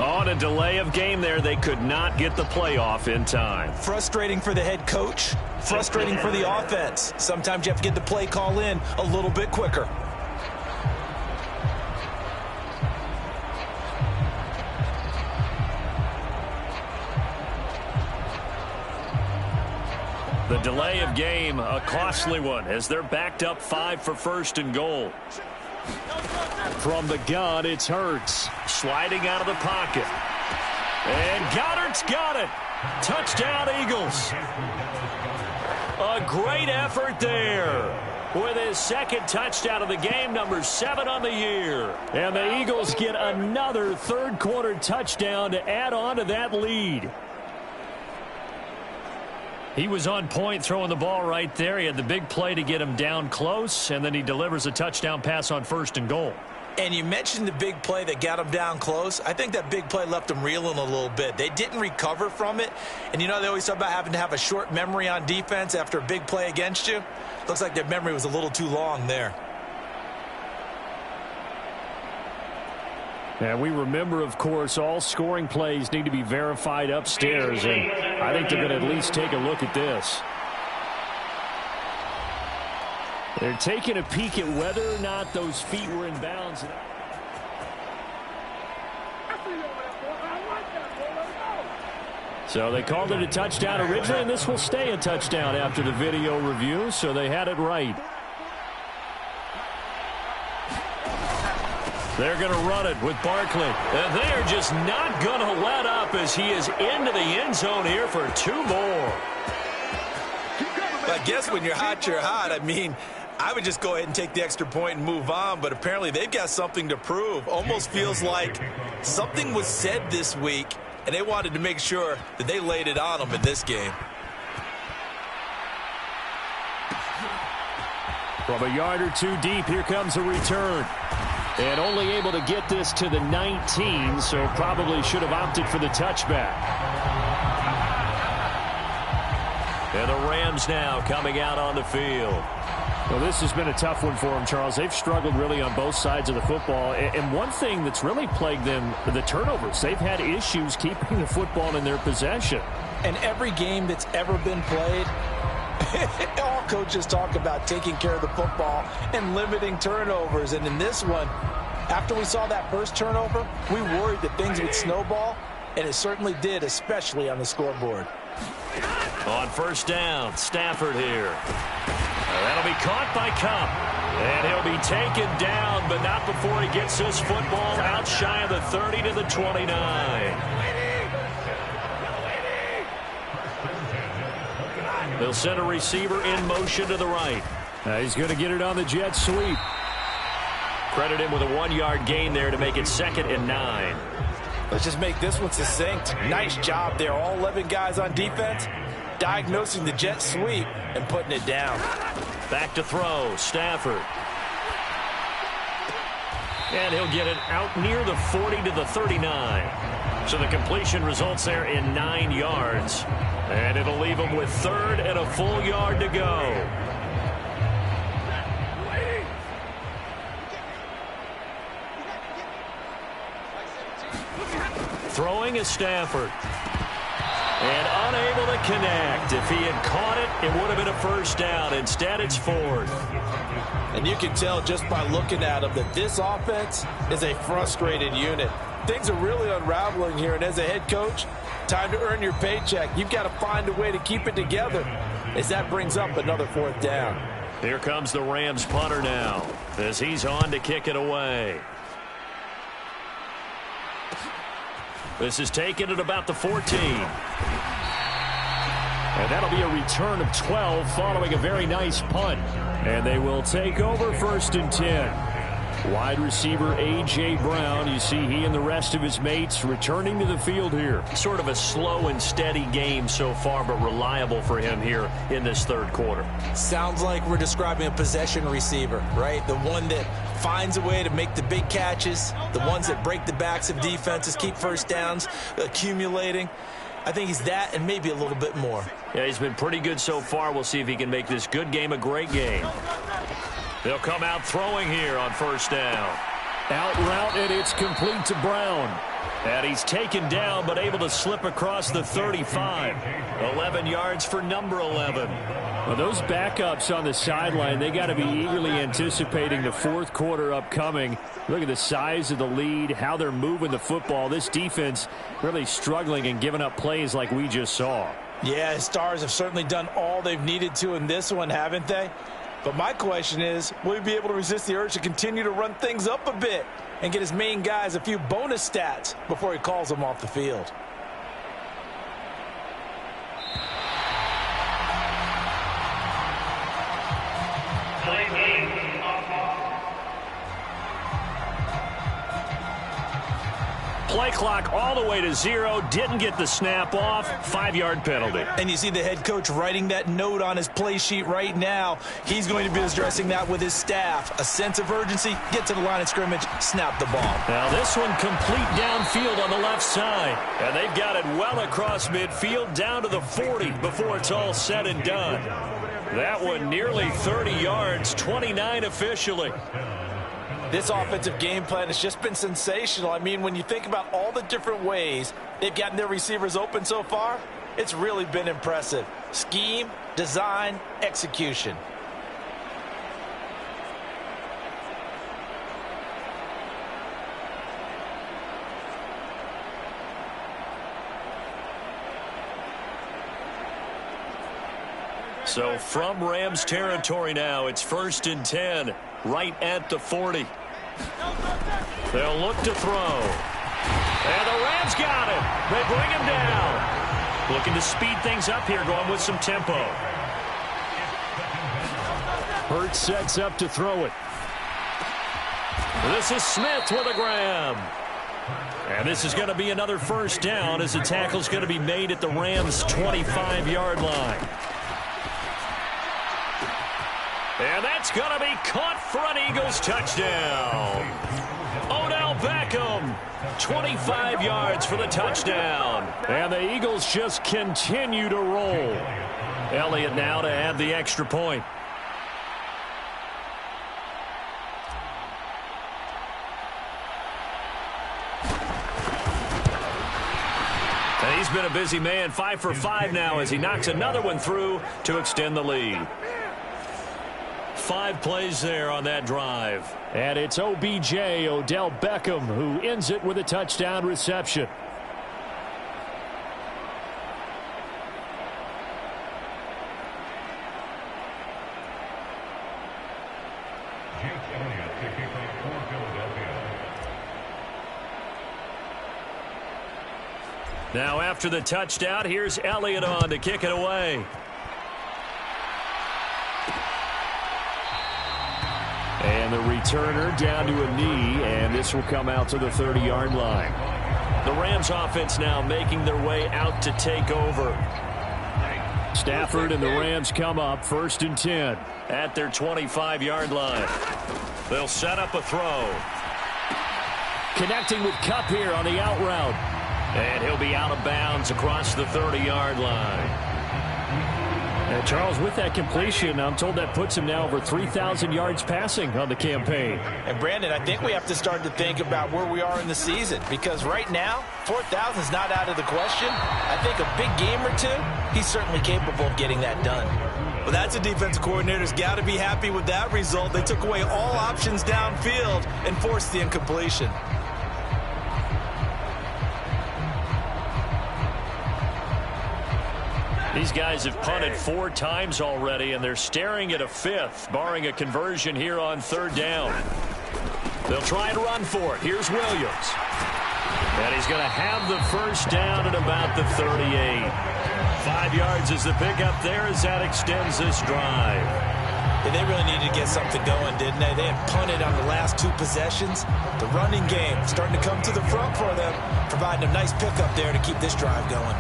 On a delay of game there, they could not get the playoff in time. Frustrating for the head coach, frustrating for the offense. Sometimes you have to get the play call in a little bit quicker. The delay of game, a costly one, as they're backed up 5 for 1st and goal. From the gun, it's Hurts. Sliding out of the pocket. And Goddard's got it. Touchdown, Eagles. A great effort there. With his 2nd touchdown of the game, number 7 on the year. And the Eagles get another 3rd quarter touchdown to add on to that lead. He was on point throwing the ball right there. He had the big play to get him down close, and then he delivers a touchdown pass on 1st and goal. And you mentioned the big play that got him down close. I think that big play left him reeling a little bit. They didn't recover from it. And, you know, they always talk about having to have a short memory on defense after a big play against you. Looks like their memory was a little too long there. And we remember, of course, all scoring plays need to be verified upstairs, and I think they're going to at least take a look at this. They're taking a peek at whether or not those feet were in bounds. So they called it a touchdown originally, and this will stay a touchdown after the video review, so they had it right. They're going to run it with Barkley. And they're just not going to let up as he is into the end zone here for 2 more. I guess when you're hot, you're hot. I mean, I would just go ahead and take the extra point and move on, but apparently they've got something to prove. Almost feels like something was said this week, and they wanted to make sure that they laid it on them in this game. From a yard or 2 deep, here comes a return. And only able to get this to the 19, so probably should have opted for the touchback. And the Rams now coming out on the field. Well, this has been a tough one for them, Charles. They've struggled really on both sides of the football. And one thing that's really plagued them, the turnovers. They've had issues keeping the football in their possession. And every game that's ever been played, all coaches talk about taking care of the football and limiting turnovers. And in this one, after we saw that first turnover, we worried that things would snowball, and it certainly did, especially on the scoreboard. On first down, Stafford here. That'll be caught by Cup. And he'll be taken down, but not before he gets this football out shy of the 30 to the 29. They'll send a receiver in motion to the right. He's going to get it on the jet sweep. Credit him with a 1-yard gain there to make it 2nd and 9. Let's just make this one succinct. Nice job there. All 11 guys on defense diagnosing the jet sweep and putting it down. Back to throw, Stafford. And he'll get it out near the 40 to the 39. So the completion results there in 9 yards. And it'll leave him with 3rd and a full yard to go. Throwing is Stafford. And unable to connect. If he had caught it, it would have been a first down. Instead, it's 4th. And you can tell just by looking at him that this offense is a frustrated unit. Things are really unraveling here, and as a head coach, time to earn your paycheck. You've got to find a way to keep it together as that brings up another 4th down. Here comes the Rams punter now as he's on to kick it away. This is taken at about the 14. And that'll be a return of 12 following a very nice punt. And they will take over 1st and 10. Wide receiver A.J. Brown, you see he and the rest of his mates returning to the field here. Sort of a slow and steady game so far, but reliable for him here in this 3rd quarter. Sounds like we're describing a possession receiver, right? The one that finds a way to make the big catches, the ones that break the backs of defenses, keep first downs, accumulating. I think he's that and maybe a little bit more. Yeah, he's been pretty good so far. We'll see if he can make this good game a great game. They'll come out throwing here on first down. Out route, and it's complete to Brown. And he's taken down, but able to slip across the 35. 11 yards for number 11. Well, those backups on the sideline, they got to be eagerly anticipating the 4th quarter upcoming. Look at the size of the lead, how they're moving the football. This defense really struggling and giving up plays like we just saw. Yeah, his Stars have certainly done all they've needed to in this one, haven't they? But my question is, will he be able to resist the urge to continue to run things up a bit and get his main guys a few bonus stats before he calls them off the field? Play clock all the way to 0. Didn't get the snap off. 5-yard penalty. And you see the head coach writing that note on his play sheet right now. He's going to be addressing that with his staff. A sense of urgency, get to the line of scrimmage, snap the ball. Now this one complete downfield on the left side. And they've got it well across midfield down to the 40 before it's all said and done. That one nearly 30 yards, 29 officially. This offensive game plan has just been sensational. I mean, when you think about all the different ways they've gotten their receivers open so far, it's really been impressive. Scheme, design, execution. So from Rams territory now, it's 1st and 10, right at the 40. They'll look to throw. And the Rams got him. They bring him down. Looking to speed things up here, going with some tempo. Hurts sets up to throw it. This is Smith with a grab. And this is going to be another first down as the tackle's going to be made at the Rams' 25-yard line. And that's going to be caught for an Eagles touchdown. Beckham. 25 yards for the touchdown. And the Eagles just continue to roll. Elliott now to add the extra point. And he's been a busy man, 5 for 5 now as he knocks another one through to extend the lead. 5 plays there on that drive. And it's OBJ, Odell Beckham, who ends it with a touchdown reception. Now after the touchdown, here's Elliott on to kick it away. And the returner down to a knee, and this will come out to the 30-yard line. The Rams offense now making their way out to take over. Stafford and the Rams come up 1st and 10 at their 25-yard line. They'll set up a throw. Connecting with Kupp here on the out route. And he'll be out of bounds across the 30-yard line. And Charles, with that completion, I'm told that puts him now over 3,000 yards passing on the campaign. And Brandon, I think we have to start to think about where we are in the season, because right now, 4,000 is not out of the question. I think a big game or two, he's certainly capable of getting that done. Well, that's a defensive coordinator's got to be happy with that result. They took away all options downfield and forced the incompletion. These guys have punted 4 times already, and they're staring at a 5th, barring a conversion here on 3rd down. They'll try and run for it. Here's Williams. And he's going to have the 1st down at about the 38. 5 yards is the pickup there as that extends this drive. And they really needed to get something going, didn't they? They had punted on the last 2 possessions. The running game starting to come to the front for them, providing a nice pickup there to keep this drive going.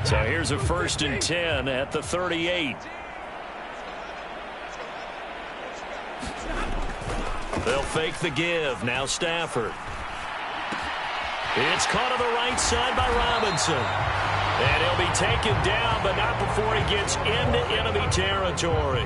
So here's a 1st and 10 at the 38. They'll fake the give. Now Stafford. It's caught on the right side by Robinson. And he'll be taken down, but not before he gets into enemy territory.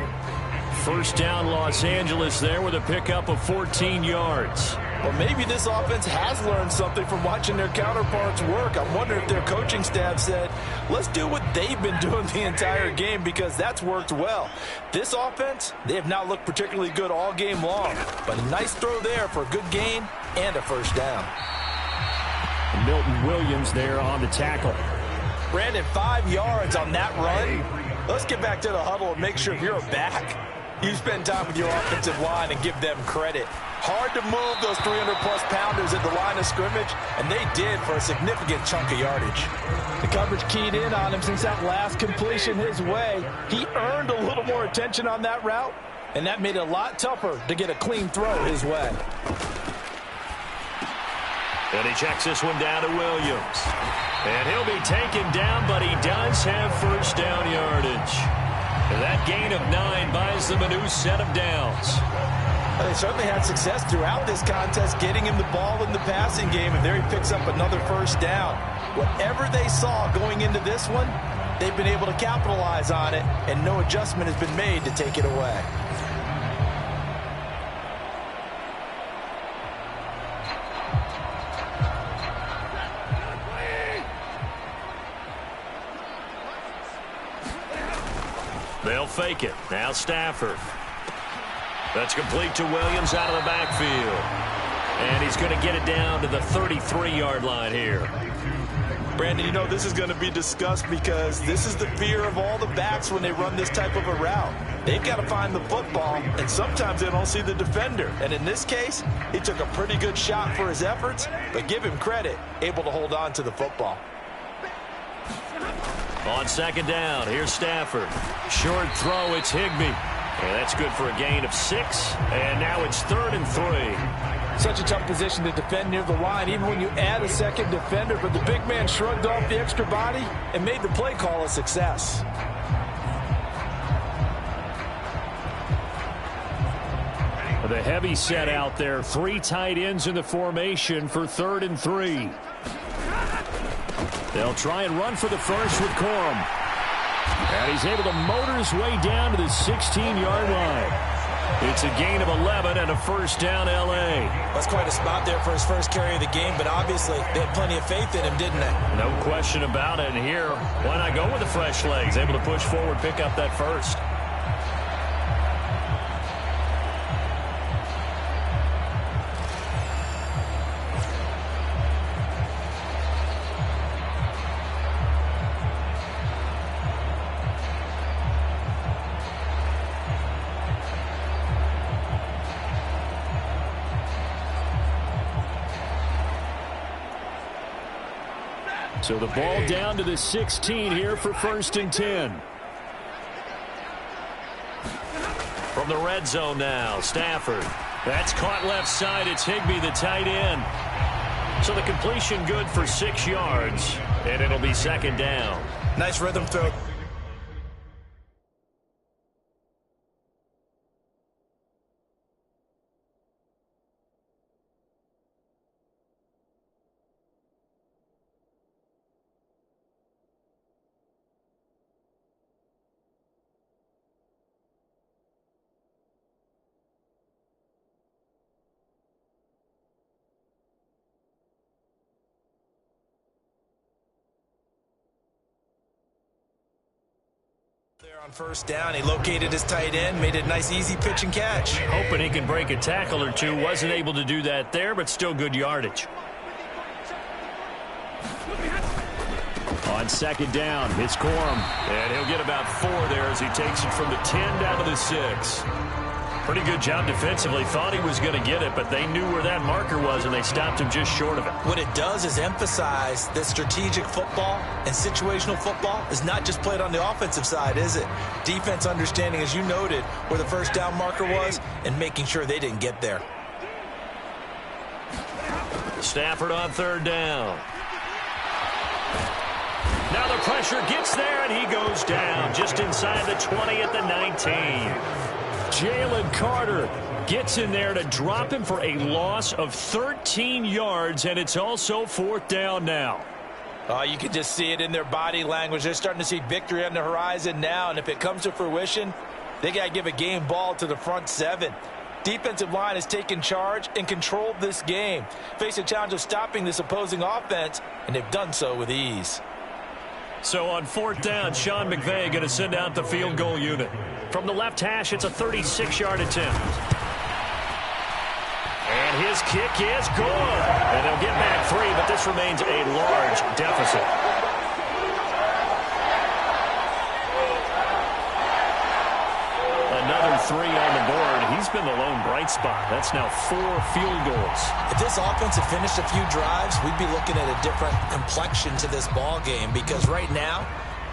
1st down Los Angeles there with a pickup of 14 yards. Well, maybe this offense has learned something from watching their counterparts work. I wonder if their coaching staff said, let's do what they've been doing the entire game, because that's worked well. This offense, they have not looked particularly good all game long, but a nice throw there for a good gain and a 1st down. Milton Williams there on the tackle. Brandon, 5 yards on that run. Let's get back to the huddle and make sure if you're a back, you spend time with your offensive line and give them credit. Hard to move those 300-plus pounders at the line of scrimmage, and they did for a significant chunk of yardage. The coverage keyed in on him since that last completion his way. He earned a little more attention on that route, and that made it a lot tougher to get a clean throw his way. And he checks this one down to Williams. And he'll be taken down, but he does have 1st down yardage. And that gain of 9 buys them a new set of downs. They certainly had success throughout this contest getting him the ball in the passing game, and there he picks up another 1st down. Whatever they saw going into this one, they've been able to capitalize on it, and no adjustment has been made to take it away. They'll fake it. Now Stafford. That's complete to Williams out of the backfield. And he's going to get it down to the 33-yard line here. Brandon, you know, this is going to be discussed because this is the fear of all the backs when they run this type of a route. They've got to find the football, and sometimes they don't see the defender. And in this case, he took a pretty good shot for his efforts, but give him credit, able to hold on to the football. On 2nd down, here's Stafford. Short throw, it's Higbee. And that's good for a gain of 6. And now it's 3rd and 3. Such a tough position to defend near the line, even when you add a 2nd defender. But the big man shrugged off the extra body and made the play call a success. With a heavy set out there, 3 tight ends in the formation for 3rd and 3. They'll try and run for the first with Corum. And he's able to motor his way down to the 16-yard line. It's a gain of 11 and a first down, L.A. That's quite a spot there for his first carry of the game, but obviously they had plenty of faith in him, didn't they? No question about it. And here, why not go with the fresh legs? Able to push forward, pick up that first. So the ball down to the 16 here for 1st and 10. From the red zone now, Stafford. That's caught left side. It's Higbee, the tight end. So the completion good for 6 yards, and it'll be 2nd down. Nice rhythm throw. There on 1st down, he located his tight end, made it a nice easy pitch and catch. Hoping he can break a tackle or two. Wasn't able to do that there, but still good yardage. On 2nd down, it's Corum. And he'll get about 4 there as he takes it from the 10 down to the 6. Pretty good job defensively. Thought he was going to get it, but they knew where that marker was, and they stopped him just short of it. What it does is emphasize that strategic football and situational football is not just played on the offensive side, is it? Defense understanding, as you noted, where the 1st down marker was and making sure they didn't get there. Stafford on 3rd down. Now the pressure gets there, and he goes down just inside the 20 at the 19. Jalen Carter gets in there to drop him for a loss of 13 yards, and it's also 4th down now. You can just see it in their body language. They're starting to see victory on the horizon now, and if it comes to fruition, they got to give a game ball to the front 7. Defensive line has taken charge and controlled this game. Face a challenge of stopping this opposing offense, and they've done so with ease. So on 4th down, Sean McVay going to send out the field goal unit. From the left hash, it's a 36-yard attempt. And his kick is good. And they'll get back 3, but this remains a large deficit. Another 3 on the board. He's been the lone bright spot. That's now 4 field goals. If this offense had finished a few drives, we'd be looking at a different complexion to this ball game, because right now,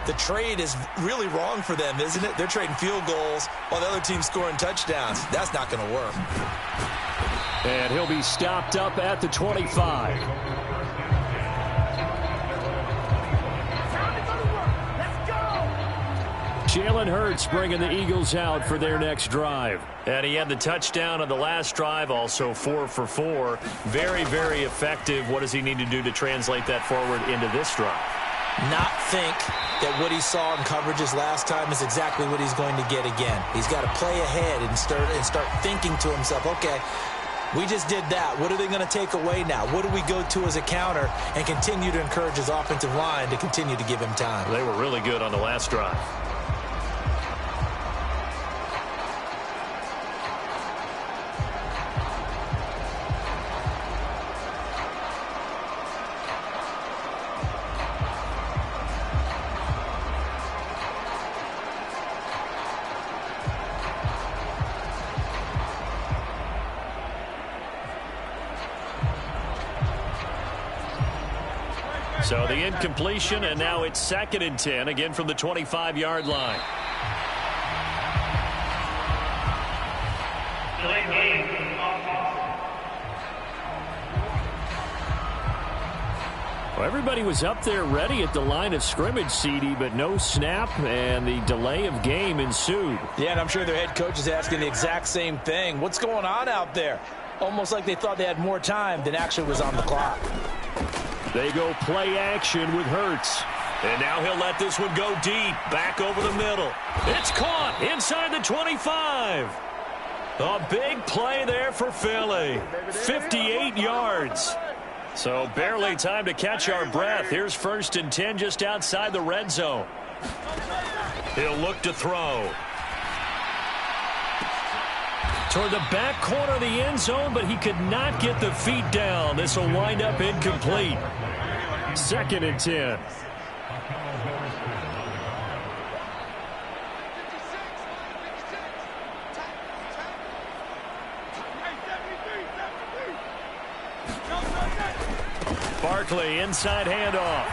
the trade is really wrong for them, isn't it? They're trading field goals while the other team's scoring touchdowns. That's not going to work. And he'll be stopped up at the 25. Jalen Hurts bringing the Eagles out for their next drive. And he had the touchdown on the last drive, also 4 for 4. Very, very effective. What does he need to do to translate that forward into this drive? Not think that what he saw in coverages last time is exactly what he's going to get again. He's got to play ahead and start thinking to himself, okay, we just did that. What are they going to take away now? What do we go to as a counter? And continue to encourage his offensive line to continue to give him time. They were really good on the last drive. So the incompletion, and now it's 2nd and 10, again from the 25-yard line. Well, everybody was up there ready at the line of scrimmage, CD, but no snap, and the delay of game ensued. Yeah, and I'm sure their head coach is asking the exact same thing. What's going on out there? Almost like they thought they had more time than actually was on the clock. They go play action with Hurts. And now he'll let this one go deep, back over the middle. It's caught inside the 25. A big play there for Philly. 58 yards. So barely time to catch our breath. Here's 1st and 10 just outside the red zone. He'll look to throw. Toward the back corner of the end zone, but he could not get the feet down. This will wind up incomplete. 2nd and 10. Barkley, inside handoff.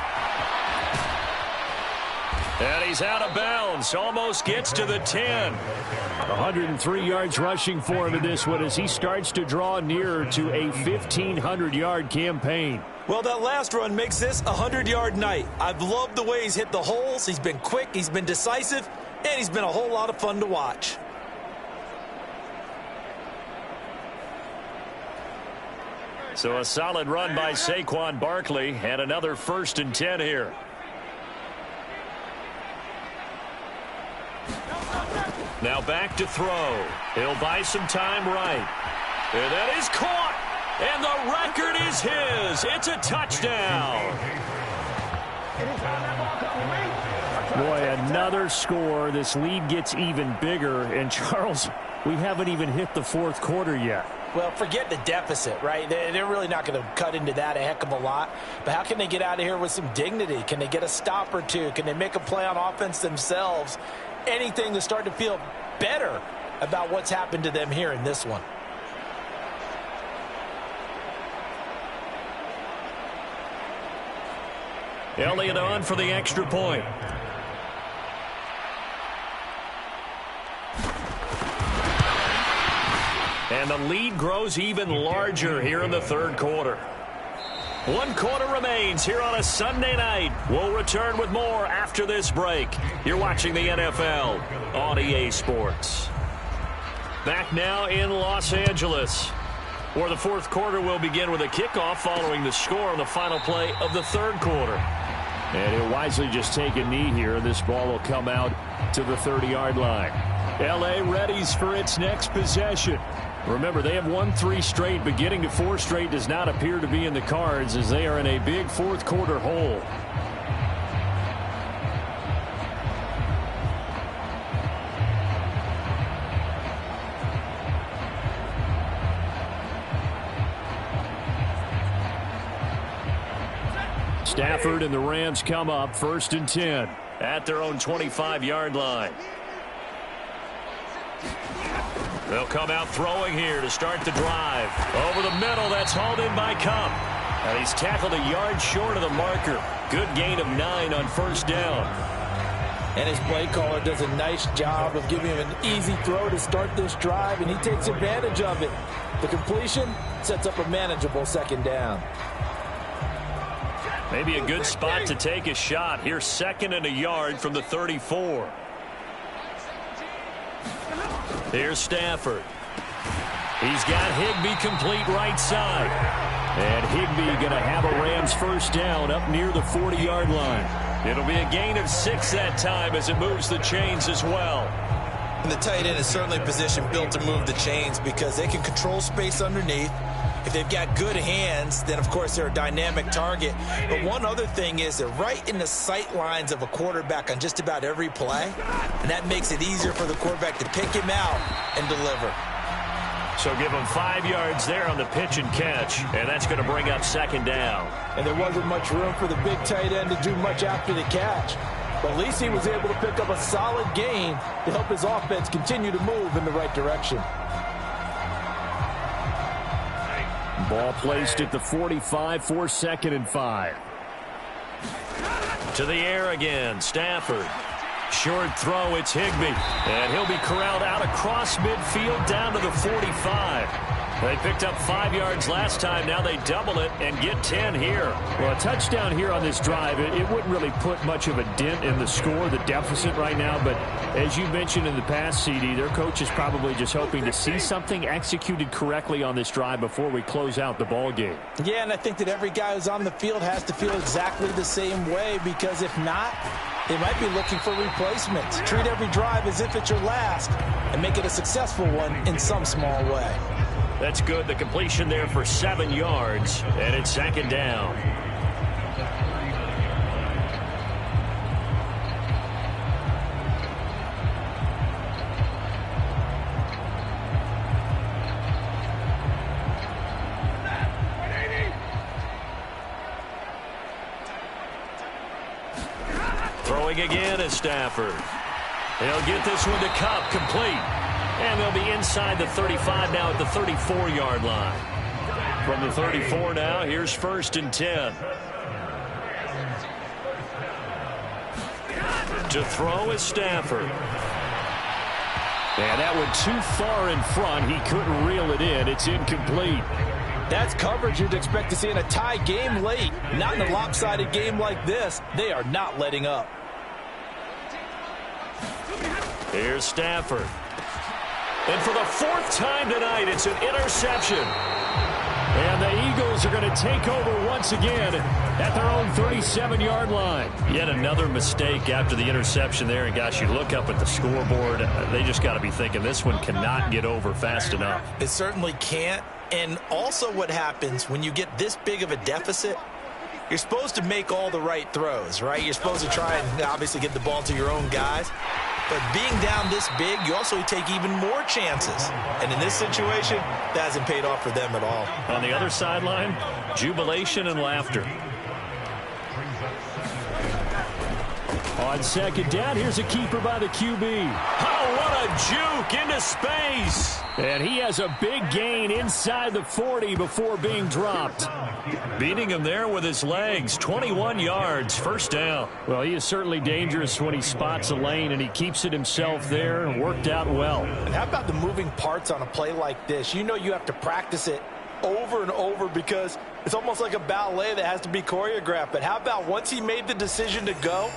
And he's out of bounds. Almost gets to the 10. 103 yards rushing for him in this one as he starts to draw nearer to a 1,500-yard campaign. Well, that last run makes this a 100-yard night. I've loved the way he's hit the holes. He's been quick, he's been decisive, and he's been a whole lot of fun to watch. So a solid run by Saquon Barkley, and another 1st and 10 here. Now back to throw. He'll buy some time right. And that is caught. And the record is his. It's a touchdown. Boy, another score. This lead gets even bigger. And, Charles, we haven't even hit the 4th quarter yet. Well, forget the deficit, right? They're really not going to cut into that a heck of a lot. But how can they get out of here with some dignity? Can they get a stop or two? Can they make a play on offense themselves? Anything to start to feel better about what's happened to them here in this one. Elliott on for the extra point. And the lead grows even larger here in the 3rd quarter. 1 quarter remains here on a Sunday night. We'll return with more after this break. You're watching the NFL on EA Sports. Back now in Los Angeles, where the 4th quarter will begin with a kickoff following the score on the final play of the 3rd quarter. And he'll wisely just take a knee here. This ball will come out to the 30-yard line. L.A. readies for its next possession. Remember, they have won 3 straight, but getting to 4 straight does not appear to be in the cards as they are in a big 4th quarter hole. Stafford and the Rams come up 1st and 10 at their own 25-yard line. They'll come out throwing here to start the drive. Over the middle, that's hauled in by Cup. And he's tackled a yard short of the marker. Good gain of 9 on 1st down. And his play caller does a nice job of giving him an easy throw to start this drive, and he takes advantage of it. The completion sets up a manageable 2nd down. Maybe a good spot to take a shot. Here's 2nd and a yard from the 34. Here's Stafford. He's got Higbee complete right side. And Higbee going to have a Rams 1st down up near the 40-yard line. It'll be a gain of 6 that time as it moves the chains as well. And the tight end is certainly positioned built to move the chains because they can control space underneath. If they've got good hands, then, of course, they're a dynamic target. But one other thing is they're right in the sight lines of a quarterback on just about every play, and that makes it easier for the quarterback to pick him out and deliver. So give him 5 yards there on the pitch and catch, and that's going to bring up 2nd down. And there wasn't much room for the big tight end to do much after the catch. But at least he was able to pick up a solid gain to help his offense continue to move in the right direction. Ball placed at the 45 for 2nd and 5. To the air again, Stafford. Short throw, it's Higbee. And he'll be corralled out across midfield down to the 45. They picked up 5 yards last time. Now they double it and get 10 here. Well, a touchdown here on this drive, it wouldn't really put much of a dent in the score, the deficit right now. But as you mentioned in the past, CD, their coach is probably just hoping to see something executed correctly on this drive before we close out the ball game. Yeah, and I think that every guy who's on the field has to feel exactly the same way, because if not, they might be looking for replacements. Treat every drive as if it's your last and make it a successful one in some small way. That's good. The completion there for 7 yards, and it's second down. Throwing again is Stafford. He'll get this one to Cup, complete. And they'll be inside the 35 now at the 34-yard line. From the 34 now, here's 1st and 10. To throw is Stafford. And that one too far in front. He couldn't reel it in. It's incomplete. That's coverage you'd expect to see in a tie game late. Not in a lopsided game like this. They are not letting up. Here's Stafford. And for the 4th time tonight, it's an interception. And the Eagles are going to take over once again at their own 37-yard line. Yet another mistake after the interception there. And, gosh, you look up at the scoreboard, they just got to be thinking this one cannot get over fast enough. It certainly can't. And also what happens when you get this big of a deficit, you're supposed to make all the right throws, right? You're supposed to try and obviously get the ball to your own guys. But being down this big, you also take even more chances. And in this situation, that hasn't paid off for them at all. On the other sideline, jubilation and laughter. On second down, here's a keeper by the QB. Oh, what a juke into space. And he has a big gain inside the 40 before being dropped. Beating him there with his legs. 21 yards, 1st down. Well, he is certainly dangerous when he spots a lane, and he keeps it himself there. Worked out well. And how about the moving parts on a play like this? You know you have to practice it over and over because it's almost like a ballet that has to be choreographed. But how about once he made the decision to go,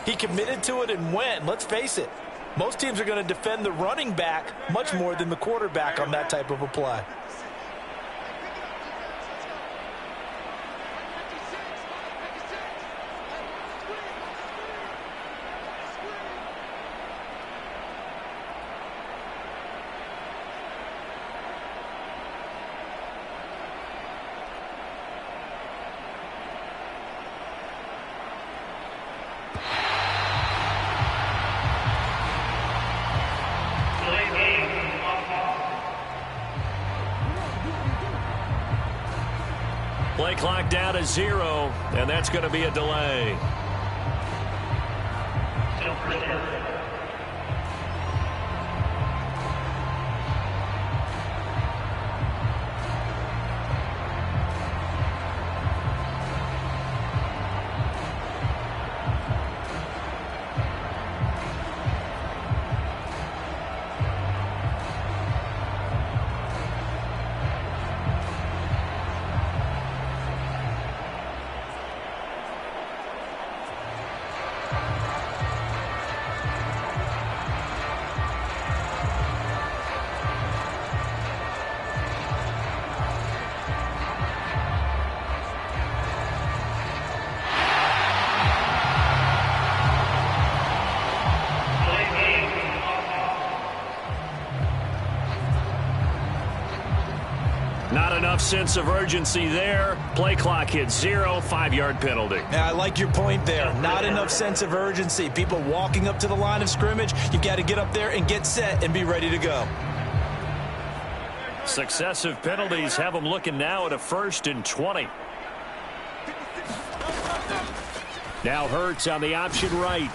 he committed to it and went. Let's face it, most teams are going to defend the running back much more than the quarterback on that type of a play. Play clock down to 0, and that's going to be a delay. Not enough sense of urgency there. Play clock hit 0, 5-yard penalty. Yeah, I like your point there. Not enough sense of urgency. People walking up to the line of scrimmage, you've got to get up there and get set and be ready to go. Successive penalties have them looking now at a 1st and 20. Now Hurts on the option right.